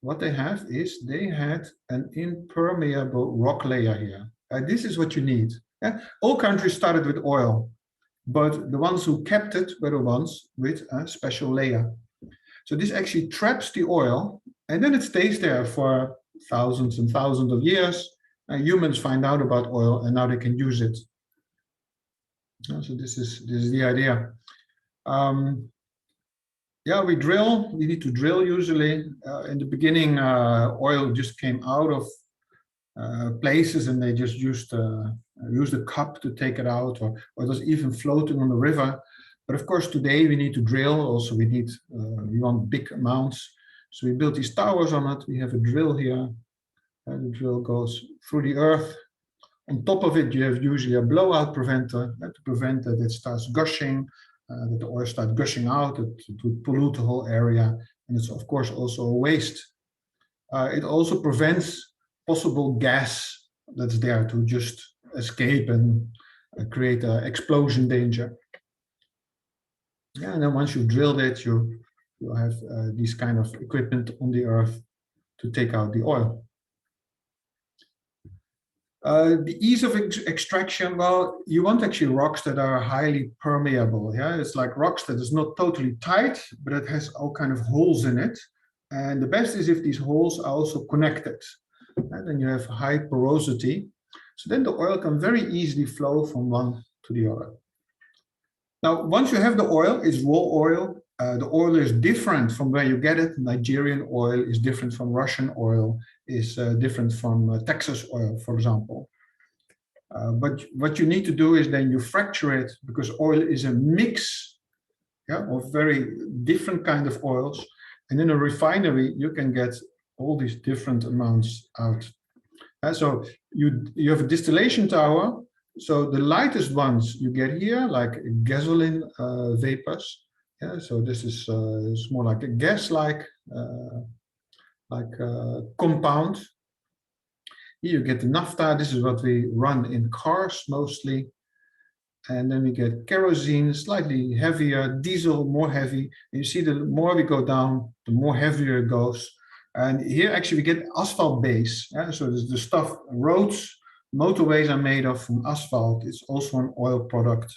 Speaker 1: what they have is they had an impermeable rock layer here. This is what you need. All countries started with oil, but the ones who kept it were the ones with a special layer. So this actually traps the oil, and then it stays there for thousands and thousands of years. Humans find out about oil, and now they can use it. So this is the idea. Yeah, we drill. We need to drill usually. In the beginning, oil just came out of places, and they just used a cup to take it out, or it was even floating on the river. But of course, today we need to drill. Also, we want big amounts. So we built these towers on it. We have a drill here. And the drill goes through the earth. On top of it, you have usually a blowout preventer to prevent that it starts gushing, that the oil starts gushing out, it would pollute the whole area. And it's, of course, also a waste. It also prevents possible gas that's there to just escape and create an explosion danger. Yeah, and then once you've drilled it, you have these kind of equipment on the earth to take out the oil. The ease of extraction, well, you want actually rocks that are highly permeable. Yeah, it's like rocks that is not totally tight, but it has all kind of holes in it. And the best is if these holes are also connected. And then you have high porosity. So then the oil can very easily flow from one to the other. Now, once you have the oil, it's raw oil. The oil is different from where you get it. Nigerian oil is different from Russian oil, is different from Texas oil, for example. But what you need to do is then you fracture it, because oil is a mix, yeah, of very different kind of oils. And in a refinery, you can get all these different amounts out. So you have a distillation tower. So the lightest ones you get here, like gasoline vapors. Yeah, so this is it's more like a gas-like compound. Here you get the naphtha. This is what we run in cars mostly. And then we get kerosene, slightly heavier, diesel, more heavy. And you see, the more we go down, the more heavier it goes. And here actually we get asphalt base. Yeah? So this is the stuff, roads, motorways are made of from asphalt. It's also an oil product.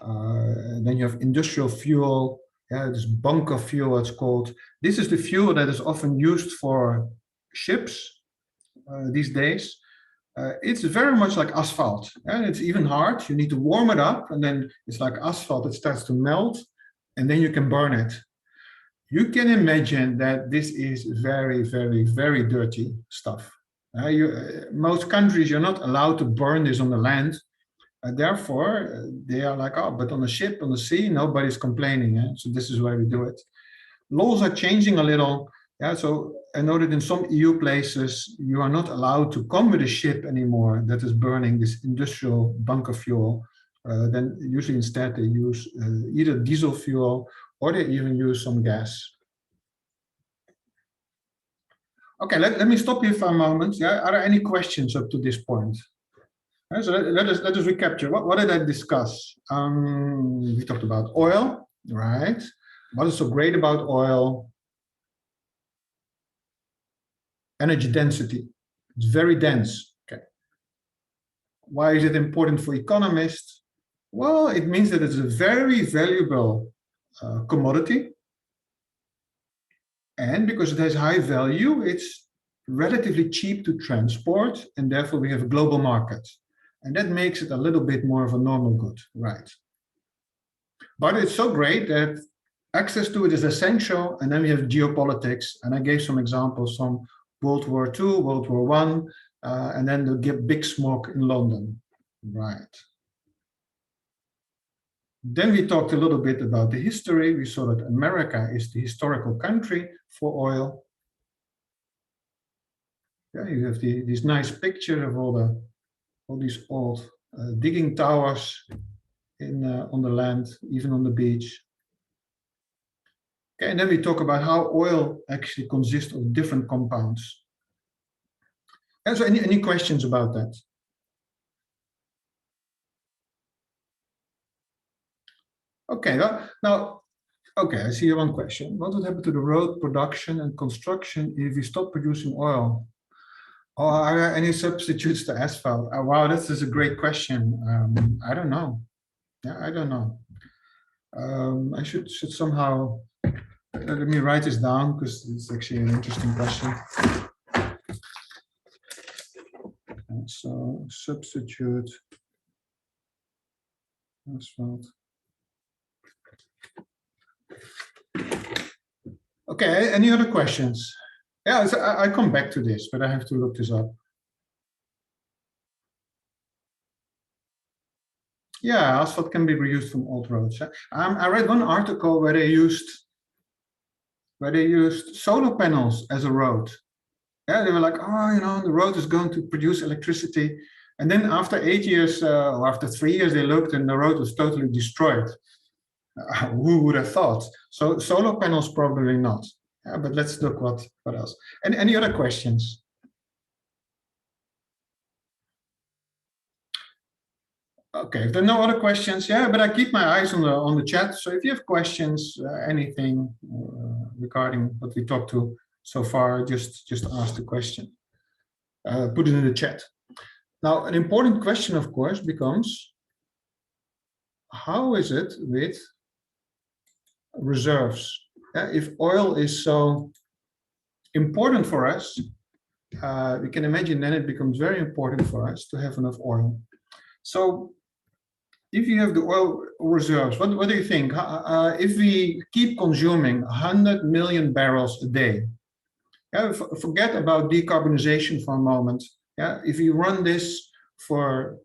Speaker 1: And then you have industrial fuel. Yeah, this bunker fuel, it's called. This is the fuel that is often used for ships these days. It's very much like asphalt, and it's even hard. You need to warm it up, and then it's like asphalt. It starts to melt, and then you can burn it. You can imagine that this is very, very, very dirty stuff. Most countries, you're not allowed to burn this on the land. Therefore, they are like, oh, but on a ship, on the sea, nobody's complaining. So this is why we do it. Laws are changing a little. Yeah, so I know that in some EU places, you are not allowed to come with a ship anymore that is burning this industrial bunker fuel. Then usually instead they use either diesel fuel, or they even use some gas. Okay, let me stop here for a moment. Yeah, are there any questions up to this point? So let us recapture. What did I discuss? We talked about oil, right? What is so great about oil? Energy density. It's very dense. Okay. Why is it important for economists? Well, it means that it's a very valuable commodity. And because it has high value, it's relatively cheap to transport, and therefore we have a global market. And that makes it a little bit more of a normal good, right? But it's so great that access to it is essential, and then we have geopolitics, and I gave some examples from World War II, World War I, and then the big smoke in London, right? Then we talked a little bit about the history. We saw that America is the historical country for oil. Yeah, you have these nice pictures of all these old digging towers on the land, even on the beach. Okay, and then we talk about how oil actually consists of different compounds. And so any questions about that? Okay, now, okay, I see one question. What would happen to the road production and construction if we stop producing oil? Or are there any substitutes to asphalt? Oh, wow, this is a great question. I don't know. Yeah, I don't know. I should somehow, let me write this down, because it's actually an interesting question. And so substitute asphalt. Okay, any other questions? Yeah, so I come back to this, but I have to look this up. Yeah, asphalt can be reused from old roads. I read one article where they used solar panels as a road. Yeah, they were like, oh, the road is going to produce electricity. And then after 8 years or after 3 years, they looked and the road was totally destroyed. Who would have thought? So solar panels, probably not. Yeah, but let's look what else. And any other questions? Okay, if there are no other questions, yeah, but I keep my eyes on the chat. So if you have questions, anything regarding what we talked to so far, just ask the question. Put it in the chat. Now, an important question, of course, becomes, how is it with reserves? If oil is so important for us, we can imagine then it becomes very important for us to have enough oil. So if you have the oil reserves, what do you think? If we keep consuming 100 million barrels a day, forget about decarbonization for a moment. Yeah, if you run this for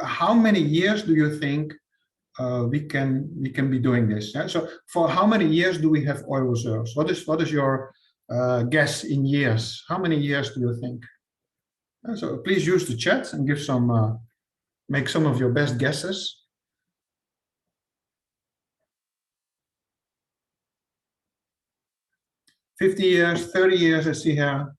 Speaker 1: how many years do you think we can be doing this? Yeah? So for how many years do we have oil reserves? What is your guess in years? How many years do you think? So please use the chat and give some, make some of your best guesses. 50 years, 30 years, I see here.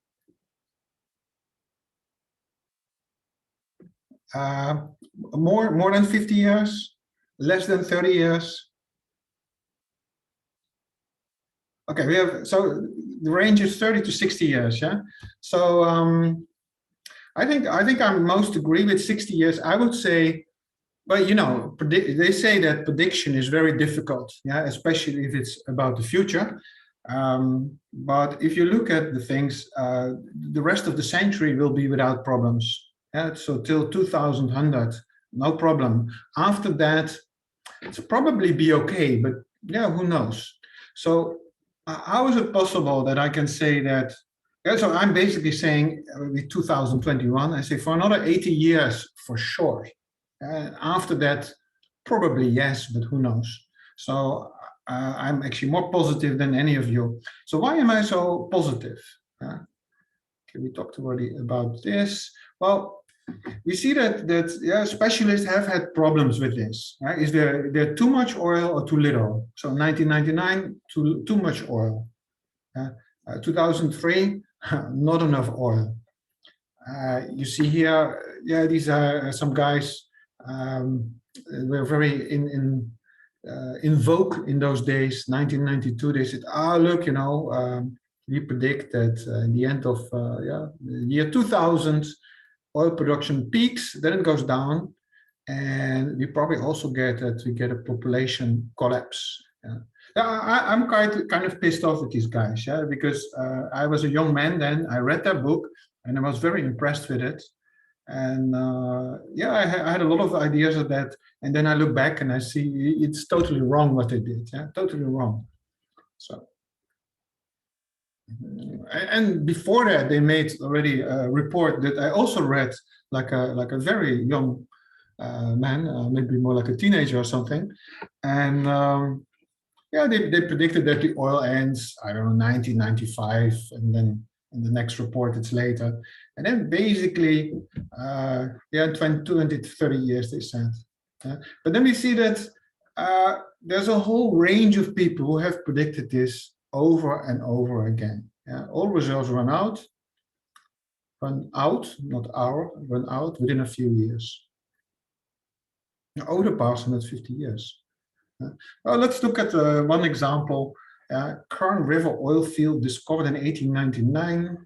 Speaker 1: More than 50 years, less than 30 years. Okay, we have, so the range is 30 to 60 years, yeah. So I think I most agree with 60 years. I would say, but they say that prediction is very difficult, yeah, especially if it's about the future. But if you look at the things, the rest of the century will be without problems. Yeah, so till 2100, no problem. After that, it's probably be okay, but yeah, who knows? So how is it possible that I can say that? Yeah, so I'm basically saying with 2021, I say for another 80 years for sure. After that, probably yes, but who knows? So I'm actually more positive than any of you. So why am I so positive? Okay, we talked already about this. Well, we see that yeah, specialists have had problems with this. Right? Is there too much oil or too little? So 1999, too much oil. 2003, not enough oil. You see here, yeah, these are some guys were very in vogue in those days. 1992, they said, look, we predict that in the end of the year 2000, oil production peaks, then it goes down, and we probably also get that we get a population collapse. I'm kind of pissed off with these guys, yeah, because I was a young man then. I read their book and I was very impressed with it. And yeah, I had a lot of ideas of that. And then I look back and I see it's totally wrong what they did. Yeah, totally wrong. So, and before that, they made already a report that I also read, like a very young man, maybe more like a teenager or something. And yeah, they predicted that the oil ends, I don't know, 1995, and then in the next report it's later. And then basically, yeah, 20 to 30 years, they said. But then we see that there's a whole range of people who have predicted this over and over again. All reserves run out, not hour, run out within a few years. Over the past 150 years. Well, let's look at one example. Kern River oil field discovered in 1899.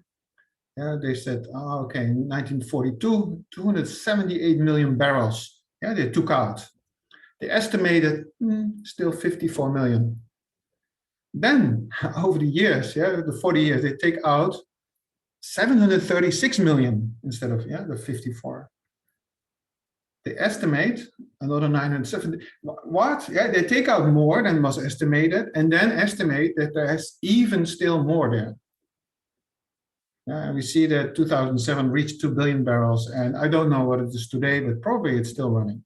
Speaker 1: They said, okay, in 1942, 278 million barrels. Yeah, they took out. They estimated still 54 million. Then, over the years, the 40 years, they take out 736 million instead of the 54. They estimate another 970. What? Yeah, they take out more than was estimated and then estimate that there's even still more there. We see that 2007 reached 2 billion barrels, and I don't know what it is today, but probably it's still running.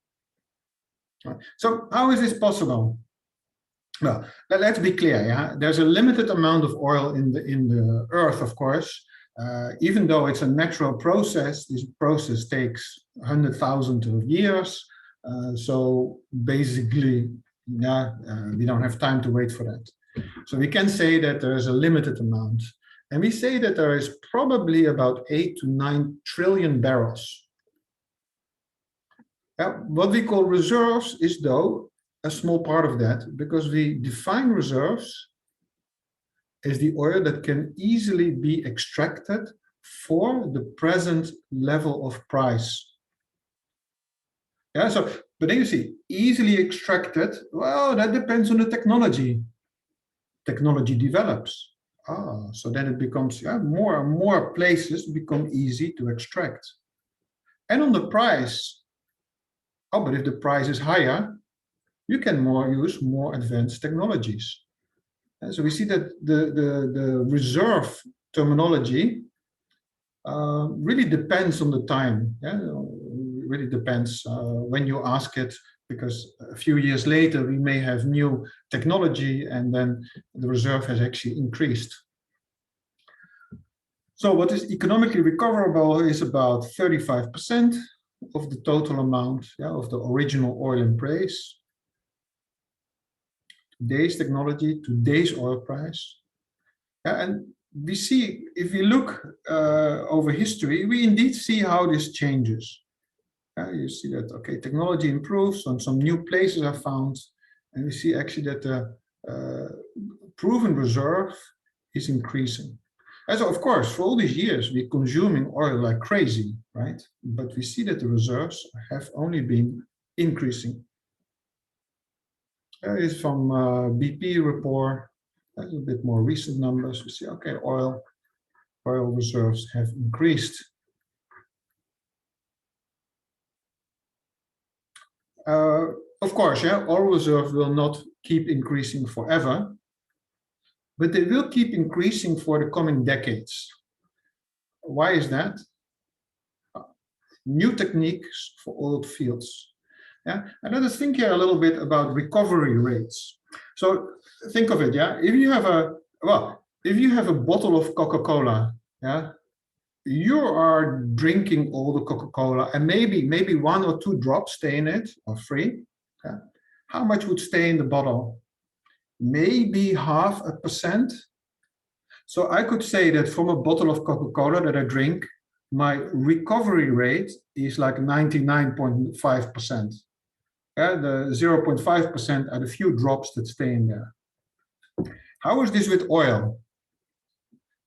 Speaker 1: So how is this possible? Well, let's be clear. Yeah, there's a limited amount of oil in the earth, of course. Even though it's a natural process, this process takes 100,000 years. So basically, we don't have time to wait for that. So we can say that there is a limited amount. And we say that there is probably about 8 to 9 trillion barrels. What we call reserves is, though, a small part of that, because we define reserves as the oil that can easily be extracted for the present level of price. So, but then you see, easily extracted, well, that depends on the technology. Technology develops. So then it becomes, more and more places become easy to extract. And on the price, but if the price is higher, you can use more advanced technologies. And so we see that the reserve terminology really depends on the time. It really depends when you ask it, because a few years later we may have new technology and then the reserve has actually increased. So what is economically recoverable is about 35% of the total amount of the original oil in place. Today's technology, today's oil price. And we see, if we look over history, we indeed see how this changes. You see that, okay, technology improves and some new places are found, and we see actually that the proven reserve is increasing. And so, of course, for all these years, we're consuming oil like crazy, right? But we see that the reserves have only been increasing. Is from BP report, a little bit more recent numbers. We see, okay, oil reserves have increased. Of course, oil reserves will not keep increasing forever, but they will keep increasing for the coming decades. Why is that? New techniques for oil fields. And let us think here a little bit about recovery rates. So think of it, if you have a bottle of Coca-Cola, you are drinking all the Coca-Cola, and maybe 1 or 2 drops stay in it, or 3. How much would stay in the bottle? Maybe 0.5%. So I could say that from a bottle of Coca-Cola that I drink, my recovery rate is like 99.5%. The 0.5% are the few drops that stay in there. How is this with oil?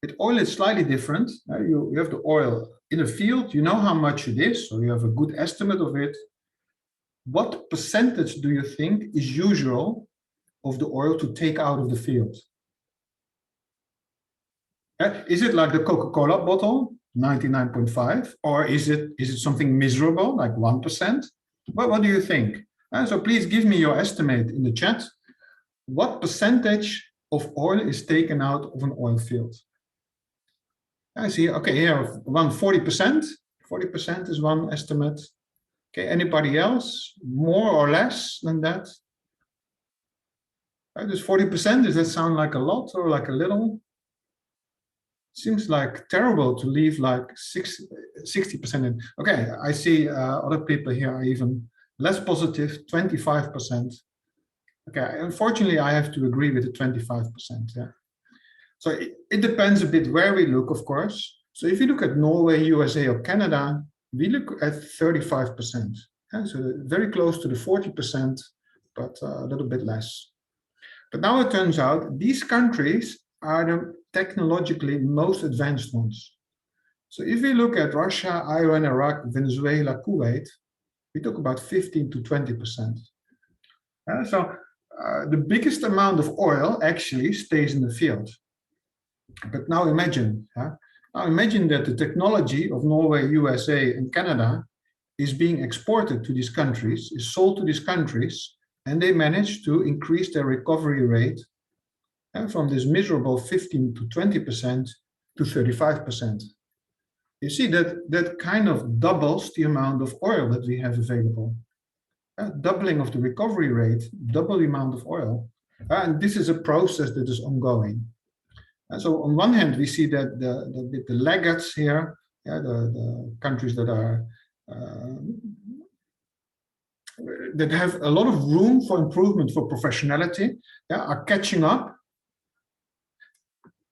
Speaker 1: With oil, it's slightly different. You have the oil in a field, you know how much it is, so you have a good estimate of it. What percentage do you think is usual of the oil to take out of the field? Is it like the Coca-Cola bottle, 99.5, or is it something miserable, like 1%? What do you think? So please give me your estimate in the chat. What percentage of oil is taken out of an oil field? I see, okay, here, around 40%. 40% is one estimate. Okay, anybody else? More or less than that? Does 40%, does that sound like a lot or like a little? Seems like terrible to leave like 60% in. Okay, I see other people here are even less positive, 25%. Okay, unfortunately, I have to agree with the 25%. So it depends a bit where we look, of course. So if you look at Norway, USA, or Canada, we look at 35%. So very close to the 40%, but a little bit less. But now it turns out these countries are the technologically most advanced ones. So if we look at Russia, Iran, Iraq, Venezuela, Kuwait, we talk about 15 to 20%. So the biggest amount of oil actually stays in the field. But now imagine that the technology of Norway, USA, and Canada is being exported to these countries, is sold to these countries, and they manage to increase their recovery rate from this miserable 15 to 20% to 35%. You see that kind of doubles the amount of oil that we have available. Doubling of the recovery rate, double the amount of oil. And this is a process that is ongoing. So on one hand, we see that the laggards here, the countries that are that have a lot of room for improvement for professionality, are catching up.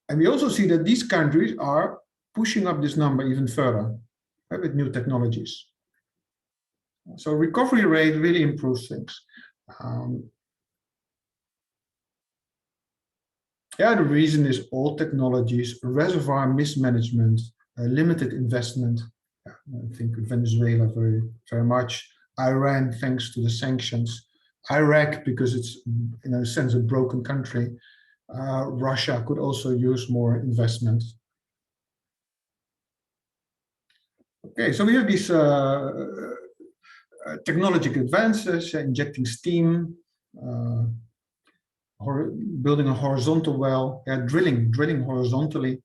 Speaker 1: And we also see that these countries are pushing up this number even further with new technologies. So recovery rate really improves things. The reason is old technologies, reservoir mismanagement, limited investment. I think Venezuela very much. Iran, thanks to the sanctions. Iraq, because it's in a sense a broken country. Russia could also use more investment. Okay, so we have these technological advances, injecting steam, building a horizontal well, drilling horizontally,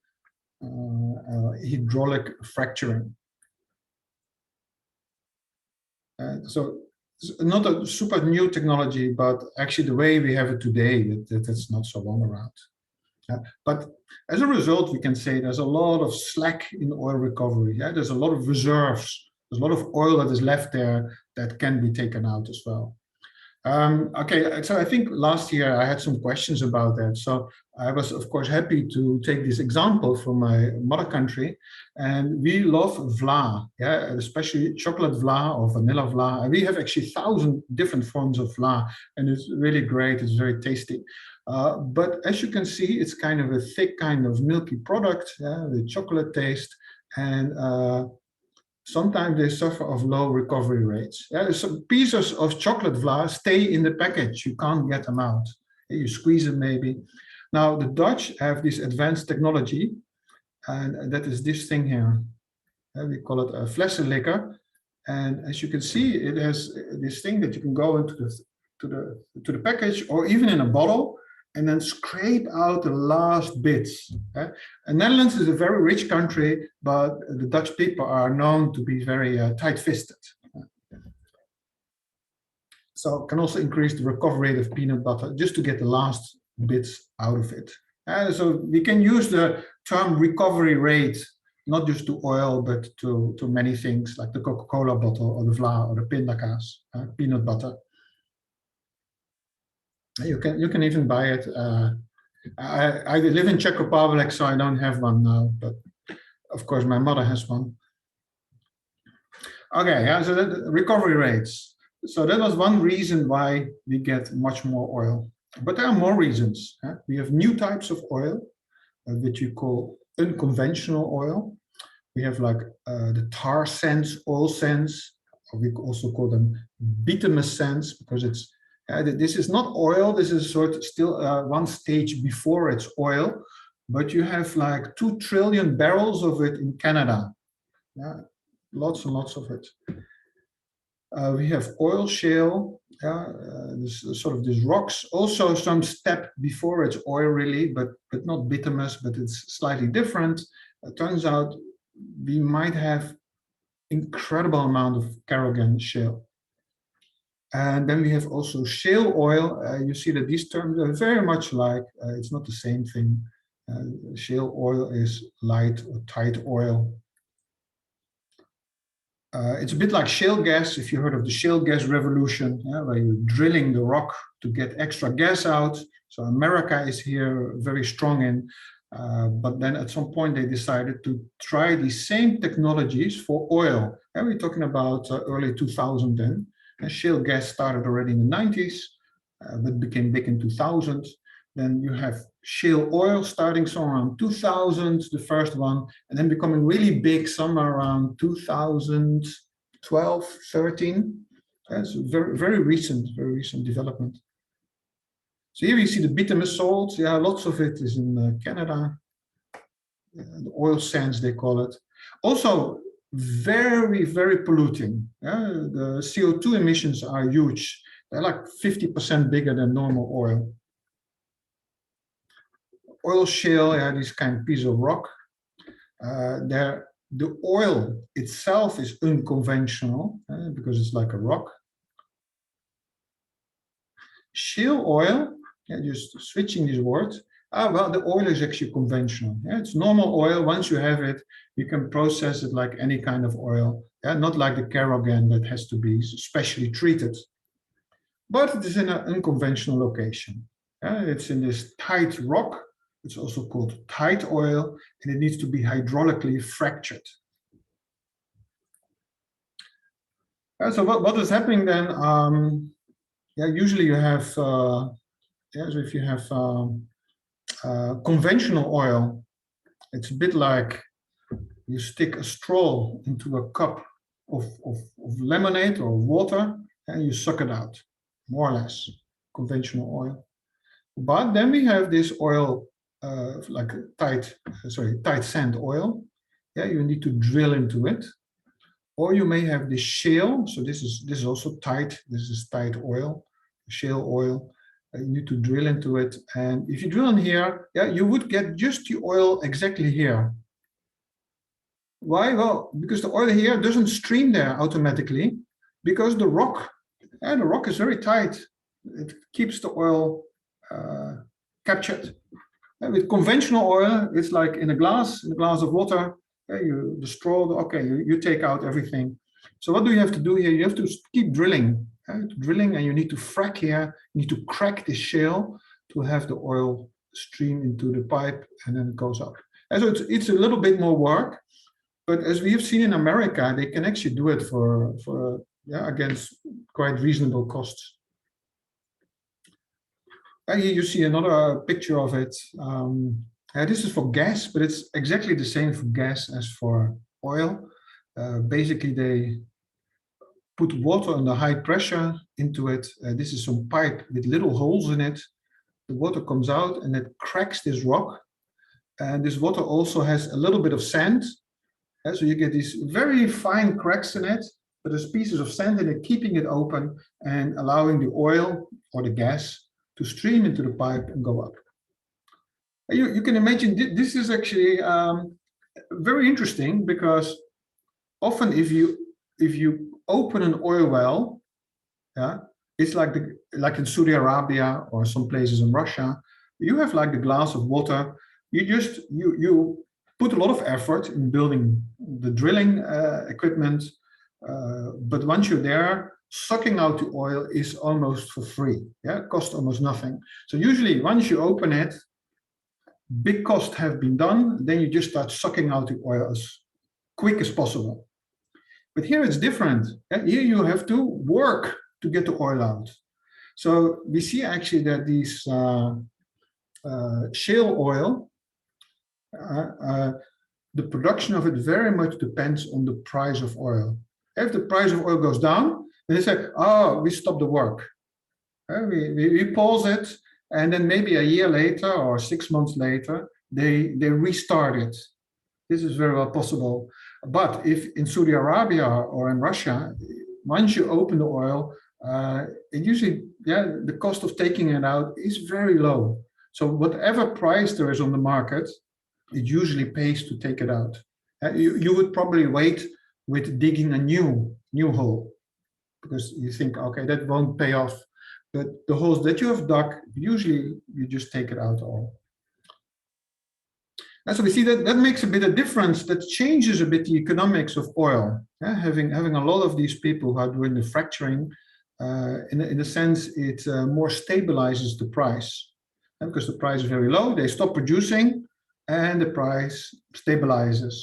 Speaker 1: hydraulic fracturing. So it's not a super new technology, but actually the way we have it today, that's not so long around. But as a result, we can say there's a lot of slack in oil recovery. There's a lot of reserves. There's a lot of oil that is left there that can be taken out as well. Okay, so I think last year I had some questions about that. So I was, of course, happy to take this example from my mother country. And we love vla, especially chocolate vla or vanilla vla. And we have actually 1,000 different forms of vla, and it's really great. It's very tasty. But as you can see, it's kind of a thick, kind of milky product with chocolate taste. And sometimes they suffer of low recovery rates. Some pieces of chocolate vla stay in the package. You can't get them out. You squeeze them maybe. Now, the Dutch have this advanced technology, and that is this thing here. We call it a flessenlicker. And as you can see, it has this thing that you can go into the package or even in a bottle, and then scrape out the last bits. And Netherlands is a very rich country, but the Dutch people are known to be very tight-fisted. So it can also increase the recovery rate of peanut butter just to get the last bits out of it. So we can use the term recovery rate, not just to oil, but to many things like the Coca-Cola bottle or the vla or the pindakaas, peanut butter. You can even buy it. I live in Czech Republic, so I don't have one now, but of course my mother has one. Okay, so the recovery rates. So that was one reason why we get much more oil. But there are more reasons. We have new types of oil, which we call unconventional oil. We have like the tar sands, oil sands, or we also call them bituminous sands, because it's this is not oil. This is sort of still one stage before it's oil, but you have like 2 trillion barrels of it in Canada. Lots and lots of it. We have oil shale, this sort of these rocks. Also some step before it's oil really, but not bituminous, but it's slightly different. It turns out we might have incredible amount of Carrigan shale. And then we have also shale oil. You see that these terms are very much like, it's not the same thing. Shale oil is light or tight oil. It's a bit like shale gas, if you heard of the shale gas revolution, where you're drilling the rock to get extra gas out. So America is here very strong in. But then at some point they decided to try the same technologies for oil. And we're talking about early 2000 then. Shale gas started already in the 90s, but became big in 2000. Then you have shale oil starting somewhere around 2000, the first one, and then becoming really big somewhere around 2012, 13. It's very recent development. So here we see the bituminous salt. Lots of it is in Canada. The oil sands, they call it. Also, very, very polluting. The CO2 emissions are huge. They're like 50% bigger than normal oil. Oil shale, yeah, this kind of piece of rock. The oil itself is unconventional because it's like a rock. Shale oil, yeah, just switching these words. Well, the oil is actually conventional. Yeah, it's normal oil. Once you have it, you can process it like any kind of oil. Yeah, not like the kerosene that has to be specially treated. But it is in an unconventional location. It's in this tight rock. It's also called tight oil, and it needs to be hydraulically fractured. So what is happening then? Yeah, usually you have, so if you have conventional oil, it's a bit like you stick a straw into a cup of lemonade or water and you suck it out, more or less, conventional oil. But then we have this oil, like tight sand oil. Yeah, you need to drill into it. Or you may have this shale. So this is also tight. This is tight oil, shale oil. You need to drill into it. And if you drill in here, yeah, you would get just the oil exactly here. Why? Well, because the oil here doesn't stream there automatically, because the rock is very tight. It keeps the oil captured. And with conventional oil, it's like in a glass of water. The straw, okay, you take out everything. So what do you have to do here? You have to keep drilling, drilling, and you need to frack here. You need to crack the shale to have the oil stream into the pipe, and then it goes up. And so it's a little bit more work, but as we have seen in America, they can actually do it for against quite reasonable costs. Here you see another picture of it. This is for gas, but it's exactly the same for gas as for oil. Basically, they put water under high pressure into it. This is some pipe with little holes in it. The water comes out and it cracks this rock. And this water also has a little bit of sand. So you get these very fine cracks in it, but there's pieces of sand in it, keeping it open and allowing the oil or the gas to stream into the pipe and go up. You can imagine this is actually very interesting, because often if you open an oil well, yeah, it's like in Saudi Arabia or some places in Russia, you have like the glass of water. You put a lot of effort in building the drilling equipment, but once you're there, sucking out the oil is almost for free. Yeah, it costs almost nothing. So usually once you open it, big costs have been done, then you just start sucking out the oil as quick as possible. But here it's different. Here you have to work to get the oil out. So we see actually that these shale oil, the production of it very much depends on the price of oil. If the price of oil goes down, then they say, oh, we stop the work. We pause it, and then maybe a year later or 6 months later, they restart it. This is very well possible. But if in Saudi Arabia or in Russia, once you open the oil, it usually, the cost of taking it out is very low. So whatever price there is on the market, it usually pays to take it out. You would probably wait with digging a new hole, because you think, okay, that won't pay off. But the holes that you have dug, usually you just take it out all. And so we see that makes a bit of difference. That changes a bit the economics of oil. Having a lot of these people who are doing the fracturing, in a sense, it more stabilizes the price. And because the price is very low, they stop producing, and the price stabilizes.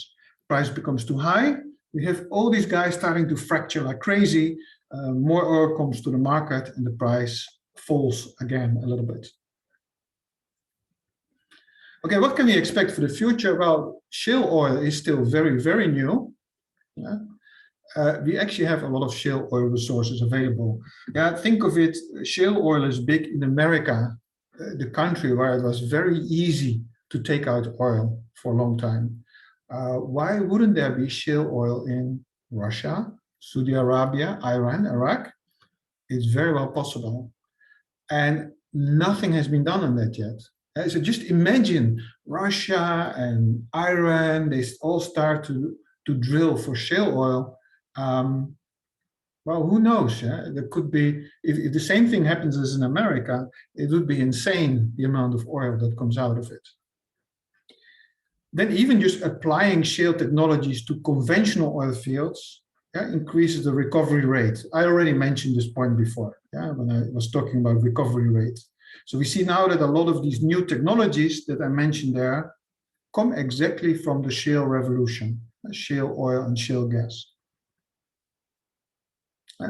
Speaker 1: Price becomes too high. We have all these guys starting to fracture like crazy. More oil comes to the market, and the price falls again a little bit. Okay, what can we expect for the future? Well, shale oil is still very, very new. We actually have a lot of shale oil resources available. Think of it, shale oil is big in America, the country where it was very easy to take out oil for a long time. Why wouldn't there be shale oil in Russia, Saudi Arabia, Iran, Iraq? It's very well possible. And nothing has been done on that yet. So just imagine Russia and Iran, they all start to drill for shale oil. Well, who knows? Yeah? There could be, if the same thing happens as in America, it would be insane, the amount of oil that comes out of it. Then even just applying shale technologies to conventional oil fields, yeah, increases the recovery rate. I already mentioned this point before, yeah, when I was talking about recovery rate. So we see now that a lot of these new technologies that I mentioned there come exactly from the shale revolution, shale oil and shale gas.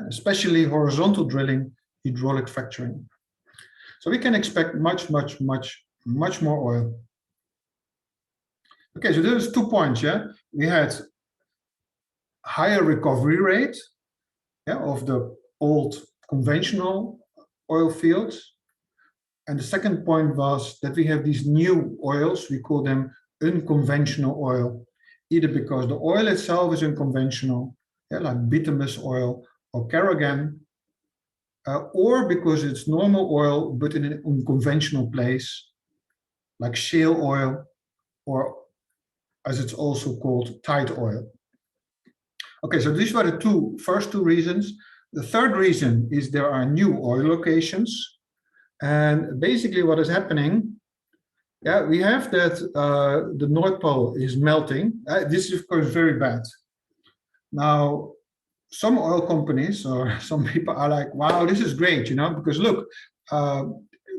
Speaker 1: Especially horizontal drilling, hydraulic fracturing. So we can expect much more oil. Okay, so there's 2 points, yeah? We had higher recovery rate, yeah, of the old conventional oil fields. And the second point was that we have these new oils, we call them unconventional oil, either because the oil itself is unconventional, yeah, like bituminous oil or kerogen, or because it's normal oil, but in an unconventional place, like shale oil, or as it's also called, tight oil. Okay, so these were the first two reasons. The third reason is there are new oil locations. And basically what is happening, yeah, we have that the North Pole is melting. This is, of course, very bad. Now, some oil companies or some people are like, wow, this is great, you know, because look,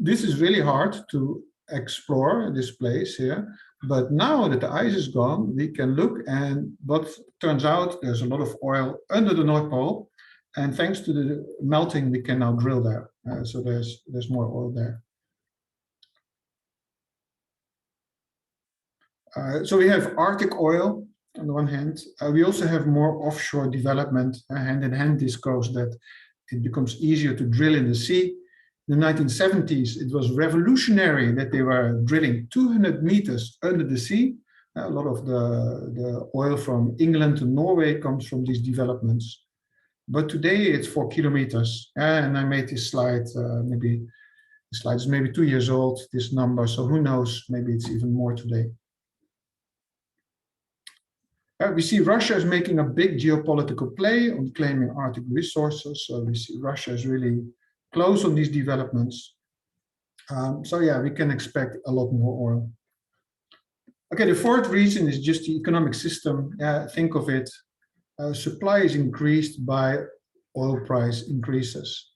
Speaker 1: this is really hard to explore this place here. But now that the ice is gone, we can look, and what turns out there's a lot of oil under the North Pole. And thanks to the melting, we can now drill there. So there's more oil there. So we have Arctic oil on the one hand. We also have more offshore development. Hand in hand, this goes that it becomes easier to drill in the sea. In the 1970s, it was revolutionary that they were drilling 200 meters under the sea. A lot of the oil from England to Norway comes from these developments. But today it's 4 kilometers. And I made this slide, the slide is maybe 2 years old, this number. So who knows, maybe it's even more today. We see Russia is making a big geopolitical play on claiming Arctic resources. So we see Russia is really close on these developments. So yeah, we can expect a lot more oil. Okay, the fourth reason is just the economic system. Think of it. Supply is increased by oil price increases.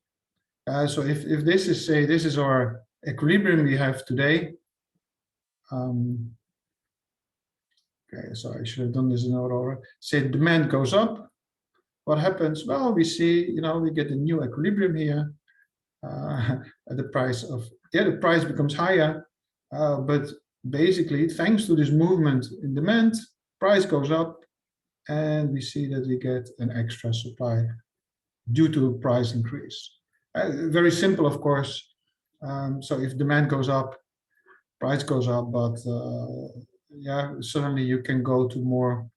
Speaker 1: So if this is, say, this is our equilibrium we have today. Okay, so I should have done this in order. Say demand goes up. What happens? Well, we see, you know, we get a new equilibrium here. The price becomes higher, but basically, thanks to this movement in demand, price goes up, and we see that we get an extra supply due to price increase. Very simple, of course. So if demand goes up, price goes up, but yeah, suddenly you can go to more,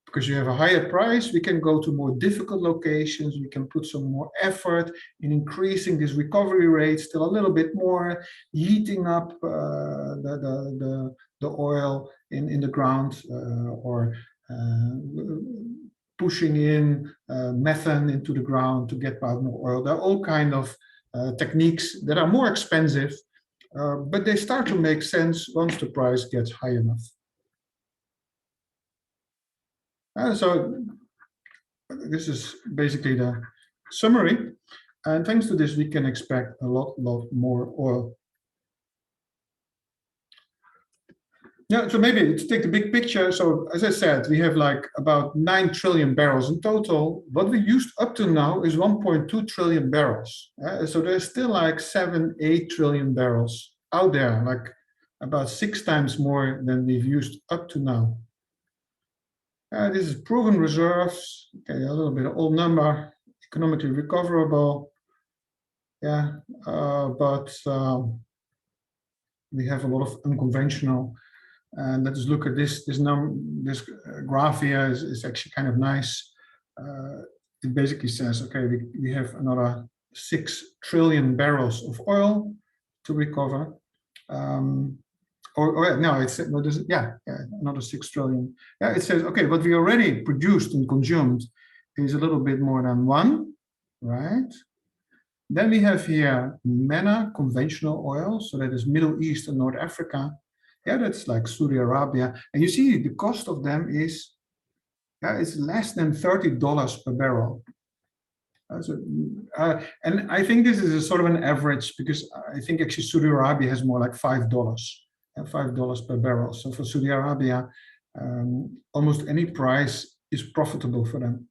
Speaker 1: because you have a higher price, we can go to more difficult locations, we can put some more effort in increasing this recovery rate still a little bit more, heating up the oil in the ground, or pushing in methane into the ground to get out more oil. There are all kinds of techniques that are more expensive, but they start to make sense once the price gets high enough. So this is basically the summary. And thanks to this, we can expect a lot more oil. Yeah, so maybe to take the big picture. So as I said, we have like about 9 trillion barrels in total. What we used up to now is 1.2 trillion barrels. So there's still like 7-8 trillion barrels out there, like about 6 times more than we've used up to now. This is proven reserves. Okay, a little bit of old number, economically recoverable. Yeah, but we have a lot of unconventional And let's look at this. This graph here is actually kind of nice. It basically says, okay, we have another 6 trillion barrels of oil to recover. Or no, it's what is it? Yeah, another 6 trillion. Yeah, it says, okay, what we already produced and consumed is a little bit more than 1, right? Then we have here MENA, conventional oil, so that is Middle East and North Africa. Yeah, that's like Saudi Arabia. And you see the cost of them is, it's less than $30 per barrel. And I think this is a sort of an average, because I think actually Saudi Arabia has more like $5, $5 per barrel. So for Saudi Arabia, almost any price is profitable for them.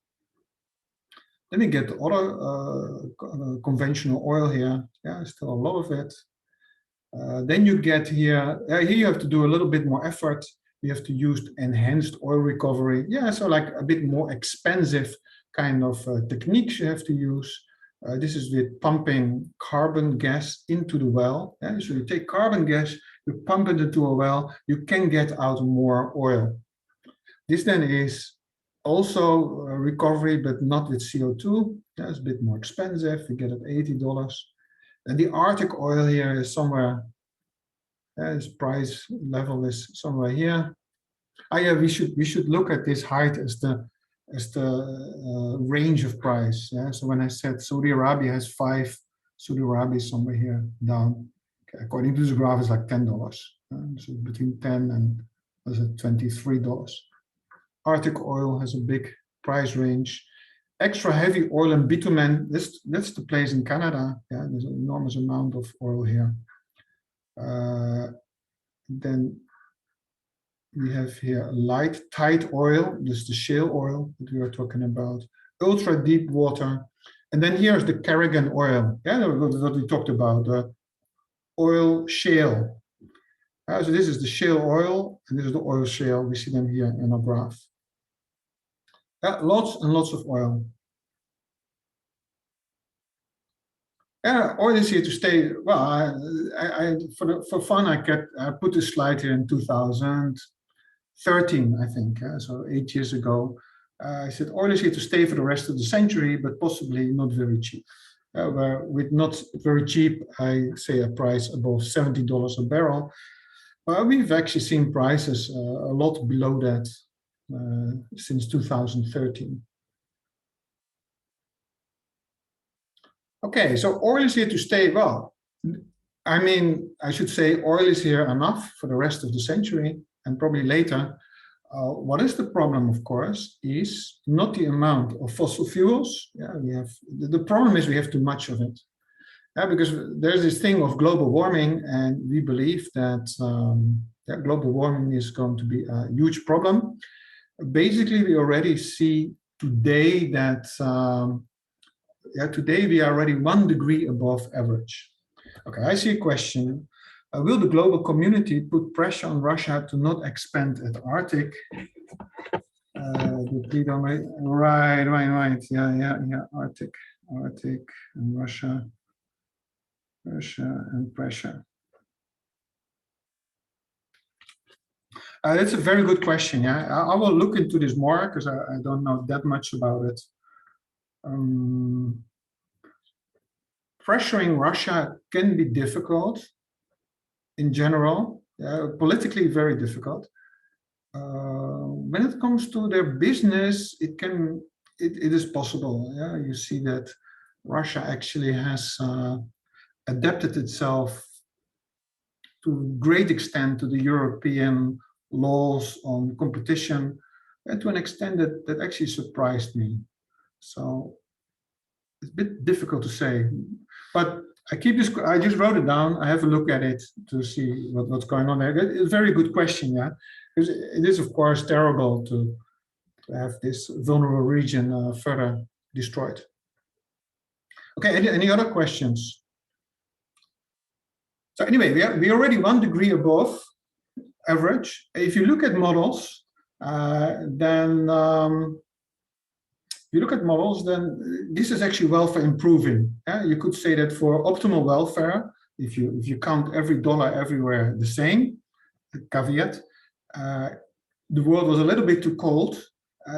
Speaker 1: Then we get other conventional oil here. Yeah, still a lot of it. Then you get here, here you have to do a little bit more effort. You have to use enhanced oil recovery. Yeah, so like a bit more expensive kind of techniques you have to use. This is with pumping carbon gas into the well. Yeah? So you take carbon gas, you pump it into a well, you can get out more oil. This then is also recovery, but not with CO2. Yeah, it's a bit more expensive. You get it $80. And the Arctic oil here is somewhere, its price level is somewhere here. Oh yeah, we should look at this height as the range of price. Yeah, so when I said Saudi Arabia has 5, Saudi Arabia is somewhere here down. Okay, according to this graph, it's like $10. So between 10 and was it $23. Arctic oil has a big price range. Extra heavy oil and bitumen, that's the place in Canada. Yeah, there's an enormous amount of oil here. Then we have here light tight oil, this is the shale oil that we are talking about, ultra deep water. And then here's the Carrigan oil, yeah, what we talked about, oil shale. So this is the shale oil, and this is the oil shale. We see them here in our graph. Lots and lots of oil. Oil is here to stay. Well, for fun, I put this slide here in 2013, I think. So 8 years ago, I said oil is here to stay for the rest of the century, but possibly not very cheap. Where with not very cheap, I say a price above $70 a barrel. But we've actually seen prices a lot below that since 2013. Okay, so oil is here to stay. Well, I mean, I should say oil is here enough for the rest of the century and probably later. What is the problem, of course, is not the amount of fossil fuels. Yeah, we have the problem is we have too much of it. Yeah, because there's this thing of global warming, and we believe that global warming is going to be a huge problem. Basically, we already see today that today we are already 1 degree above average. Okay, I see a question. Will the global community put pressure on Russia to not expand at Arctic? Right. Yeah. Arctic and Russia and pressure. That's a very good question. Yeah, I will look into this more because I don't know that much about it. Pressuring Russia can be difficult in general, politically very difficult. When it comes to their business, it is possible. Yeah, you see that Russia actually has adapted itself to a great extent to the European laws on competition, and to an extent that actually surprised me. So it's a bit difficult to say, but I just wrote it down. I have a look at it to see what's going on there. It's a very good question, yeah, because it is of course terrible to have this vulnerable region further destroyed. Okay, any other questions? So anyway, we are already 1 degree above average. If you look at models, then this is actually welfare improving. You could say that for optimal welfare, if you count every dollar everywhere the same, caveat, the world was a little bit too cold.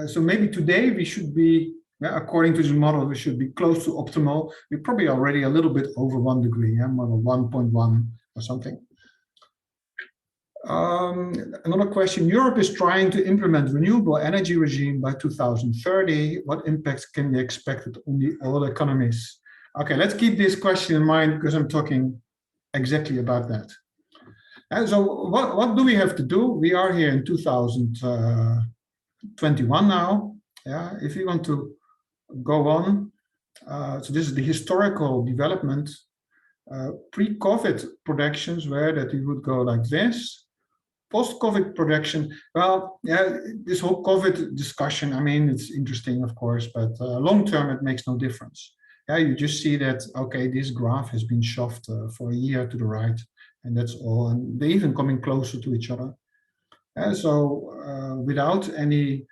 Speaker 1: So maybe today we should be, according to the model, we should be close to optimal. We're probably already a little bit over 1 degree, model 1.1 or something. Another question, Europe is trying to implement renewable energy regime by 2030. What impacts can be expected on the oil economies? Okay, let's keep this question in mind because I'm talking exactly about that. And so what do we have to do? We are here in 2021 now. Yeah, if we want to go on, so this is the historical development. Pre-COVID projections were that we would go like this. Post-COVID projection, well, yeah, this whole COVID discussion, I mean, it's interesting, of course, but long-term, it makes no difference. Yeah, you just see that, okay, this graph has been shoved for a year to the right, and that's all. And they're even coming closer to each other. So without any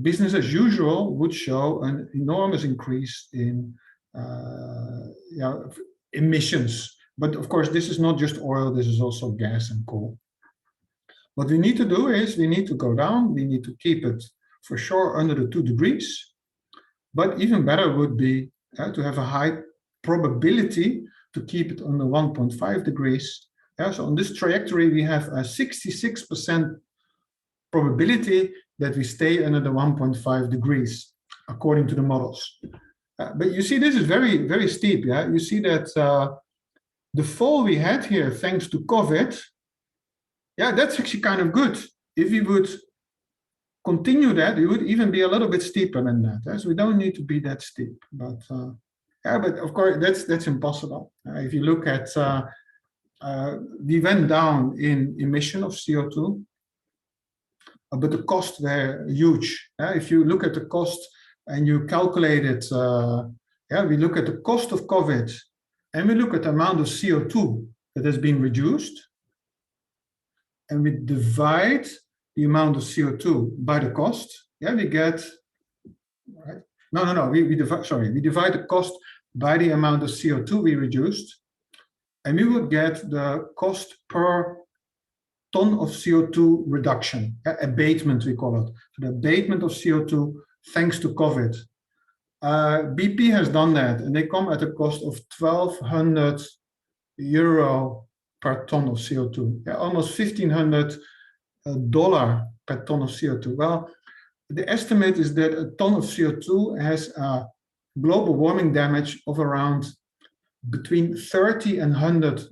Speaker 1: business as usual would show an enormous increase in emissions. But of course, this is not just oil, this is also gas and coal. What we need to do is we need to go down, we need to keep it for sure under the 2 degrees, but even better would be to have a high probability to keep it under 1.5 degrees. So on this trajectory, we have a 66% probability that we stay under the 1.5 degrees, according to the models. But you see, this is very, very steep. Yeah, you see that the fall we had here, thanks to COVID, yeah, that's actually kind of good. If we would continue that, it would even be a little bit steeper than that. So we don't need to be that steep. But yeah, but of course that's impossible. If you look at, we went down in emission of CO2, but the costs were huge. If you look at the cost and you calculate it, we look at the cost of COVID, and we look at the amount of CO2 that has been reduced, and we divide the amount of CO2 by the cost, we get, right? We divide the cost by the amount of CO2 we reduced, and we would get the cost per ton of CO2 reduction, abatement we call it. So the abatement of CO2 thanks to COVID. BP has done that, and they come at a cost of €1,200 per ton of CO2, almost $1,500 per ton of CO2. Well, the estimate is that a ton of CO2 has a global warming damage of around between $30 and $100.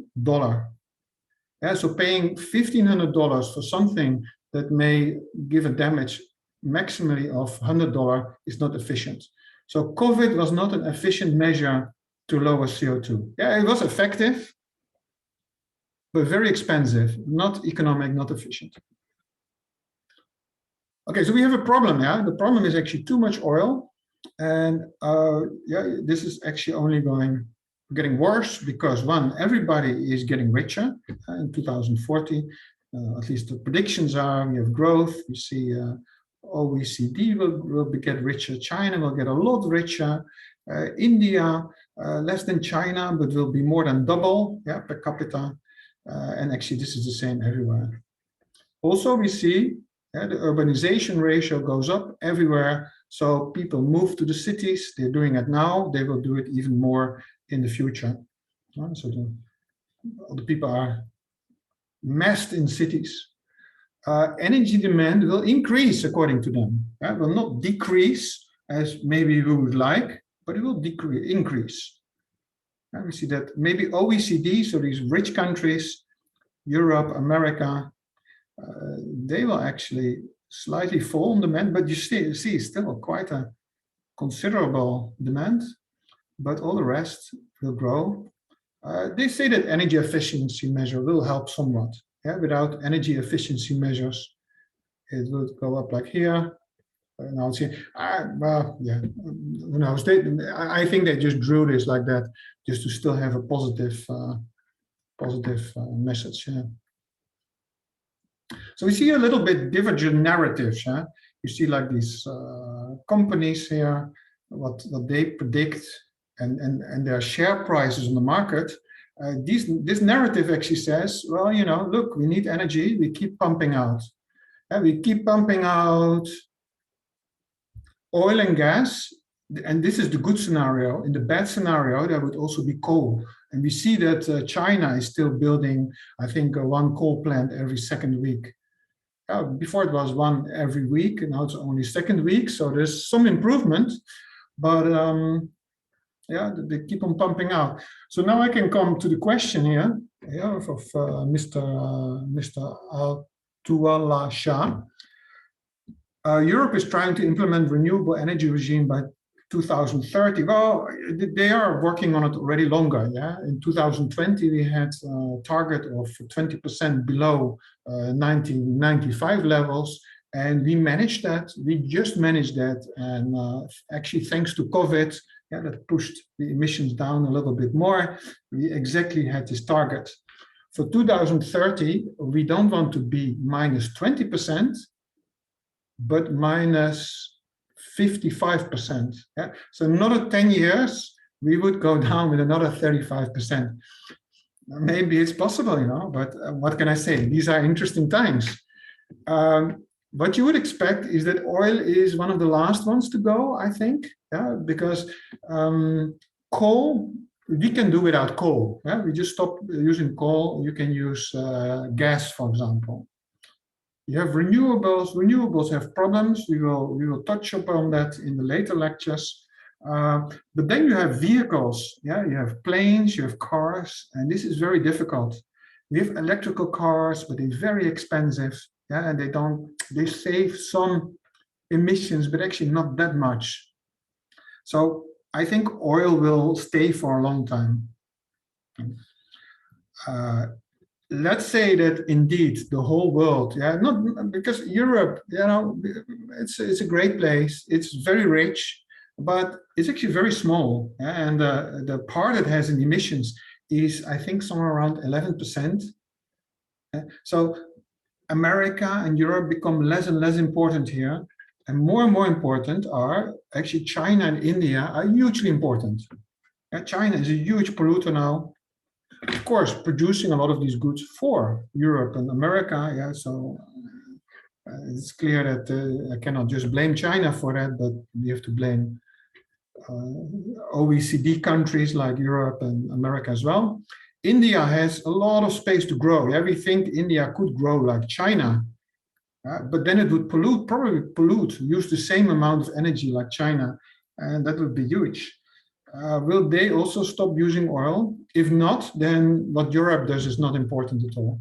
Speaker 1: So paying $1,500 for something that may give a damage maximally of $100 is not efficient. So COVID was not an efficient measure to lower CO2. Yeah, it was effective, but very expensive, not economic, not efficient. Okay, so we have a problem. The problem is actually too much oil, and this is actually only getting worse because one, everybody is getting richer in 2040. At least the predictions are we have growth. We see OECD will get richer. China will get a lot richer. India less than China, but will be more than double per capita. And actually, this is the same everywhere. Also, we see the urbanization ratio goes up everywhere. So people move to the cities. They're doing it now. They will do it even more in the future. So the people are massed in cities. Energy demand will increase according to them. It will not decrease as maybe we would like, but it will increase. And we see that maybe OECD, so these rich countries, Europe, America, they will actually slightly fall in demand, but you see still quite a considerable demand, but all the rest will grow. They say that energy efficiency measure will help somewhat. Without energy efficiency measures, it will go up like here. Now it's here. Well, yeah, who knows? I think they just drew this like that just to still have a positive message. So we see a little bit divergent narratives. You see like these companies here, what they predict, and their share prices on the market. This narrative actually says, well, look, we need energy, we keep pumping out. And we keep pumping out oil and gas, and this is the good scenario. In the bad scenario, there would also be coal. And we see that China is still building, I think, one coal plant every second week. Before it was one every week, and now it's only second week. So there's some improvement, but yeah, they keep on pumping out. So now I can come to the question here, of Mr. Al-Tuwala Shah. Europe is trying to implement renewable energy regime by 2030. Well, they are working on it already longer. Yeah, in 2020 we had a target of 20% below 1995 levels, and we managed that. We just managed that, and actually thanks to COVID, yeah, that pushed the emissions down a little bit more. We exactly had this target. For 2030, we don't want to be minus 20%. But minus 55%. Yeah? So another 10 years, we would go down with another 35%. Maybe it's possible, but what can I say? These are interesting times. What you would expect is that oil is one of the last ones to go, I think, because coal, we can do without coal. Yeah? We just stop using coal. You can use gas, for example. You have renewables. Renewables have problems. We will touch upon that in the later lectures. But then you have vehicles. Yeah, you have planes, you have cars, and this is very difficult. We have electrical cars, but they're very expensive. Yeah, and they save some emissions, but actually not that much. So I think oil will stay for a long time. Let's say that indeed the whole world, not because Europe, it's a great place, it's very rich, but it's actually very small, and the part that has in emissions is, I think, somewhere around 11%. So America and Europe become less and less important here, and more important are actually China and India are hugely important. China is a huge polluter now. Of course, producing a lot of these goods for Europe and America, so it's clear that I cannot just blame China for that, but we have to blame OECD countries like Europe and America as well. India has a lot of space to grow. Yeah, we think India could grow like China, but then it would probably use the same amount of energy like China, and that would be huge. Will they also stop using oil? If not, then what Europe does is not important at all.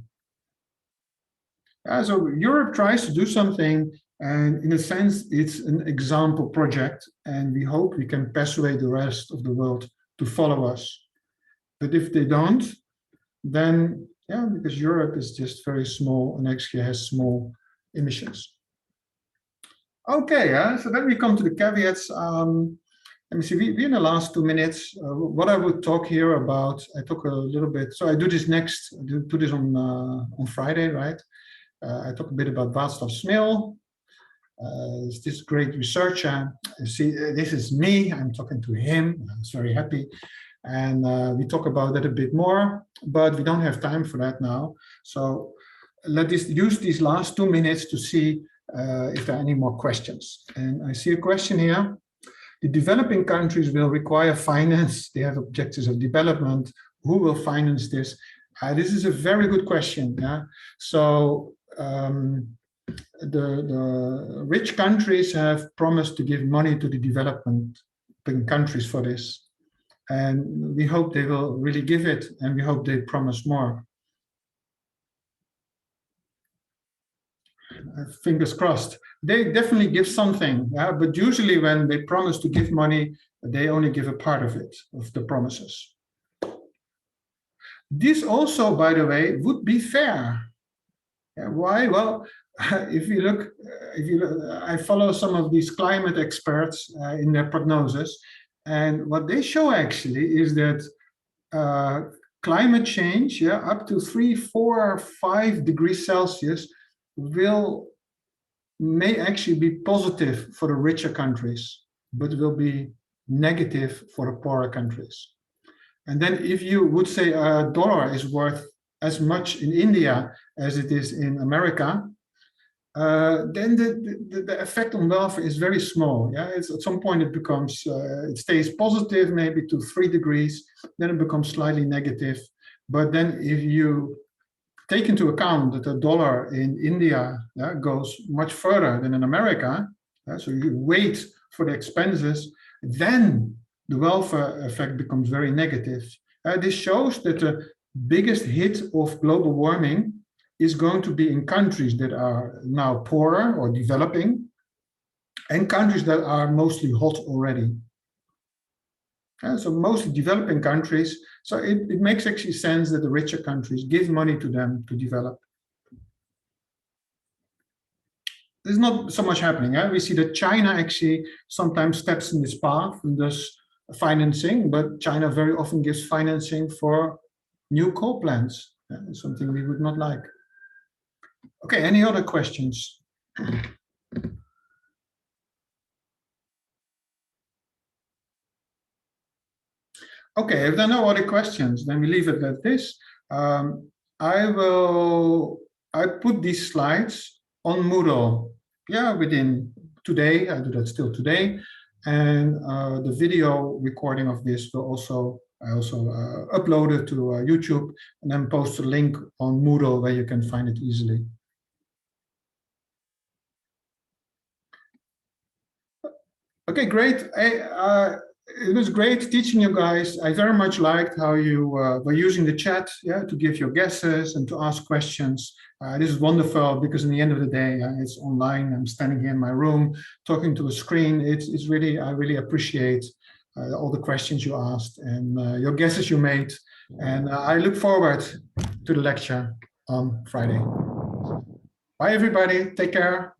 Speaker 1: So Europe tries to do something, and in a sense, it's an example project, and we hope we can persuade the rest of the world to follow us. But if they don't, then, because Europe is just very small and actually has small emissions. Okay, so then we come to the caveats. Let me see, we in the last 2 minutes, what I would talk here about, I talk a little bit, so I do this next, I do this on Friday, right? I talk a bit about Václav Smil, this great researcher. You see, this is me, I'm talking to him, I'm very happy. And we talk about that a bit more, but we don't have time for that now. So let's use these last 2 minutes to see if there are any more questions. And I see a question here. The developing countries will require finance. They have objectives of development. Who will finance this? This is a very good question. So the rich countries have promised to give money to the developing countries for this. And we hope they will really give it, and we hope they promise more. Fingers crossed. They definitely give something, but usually when they promise to give money, they only give a part of it, of the promises. This also, by the way, would be fair. Why? Well, if you look, I follow some of these climate experts in their prognosis, and what they show actually is that climate change, up to 3, 4, 5 degrees Celsius may actually be positive for the richer countries, but will be negative for the poorer countries. And then if you would say a dollar is worth as much in India as it is in America, then the effect on welfare is very small. Yeah, it's at some point it becomes it stays positive maybe to 3 degrees, then it becomes slightly negative. But then if you take into account that the dollar in India goes much further than in America, so you wait for the expenses, then the welfare effect becomes very negative. This shows that the biggest hit of global warming is going to be in countries that are now poorer or developing, and countries that are mostly hot already. So mostly developing countries. So it makes actually sense that the richer countries give money to them to develop. There's not so much happening. We see that China actually sometimes steps in this path and does financing, but China very often gives financing for new coal plants, something we would not like. Okay, any other questions? Okay, if there are no other questions, then we leave it at this. I put these slides on Moodle, within today. I do that still today. And the video recording of this will also, I also upload it to YouTube and then post a link on Moodle where you can find it easily. Okay, great. It was great teaching you guys. I very much liked how you were using the chat, to give your guesses and to ask questions. This is wonderful because in the end of the day, it's online. I'm standing here in my room talking to a screen. It's really, I really appreciate all the questions you asked and your guesses you made. And I look forward to the lecture on Friday. Bye, everybody. Take care.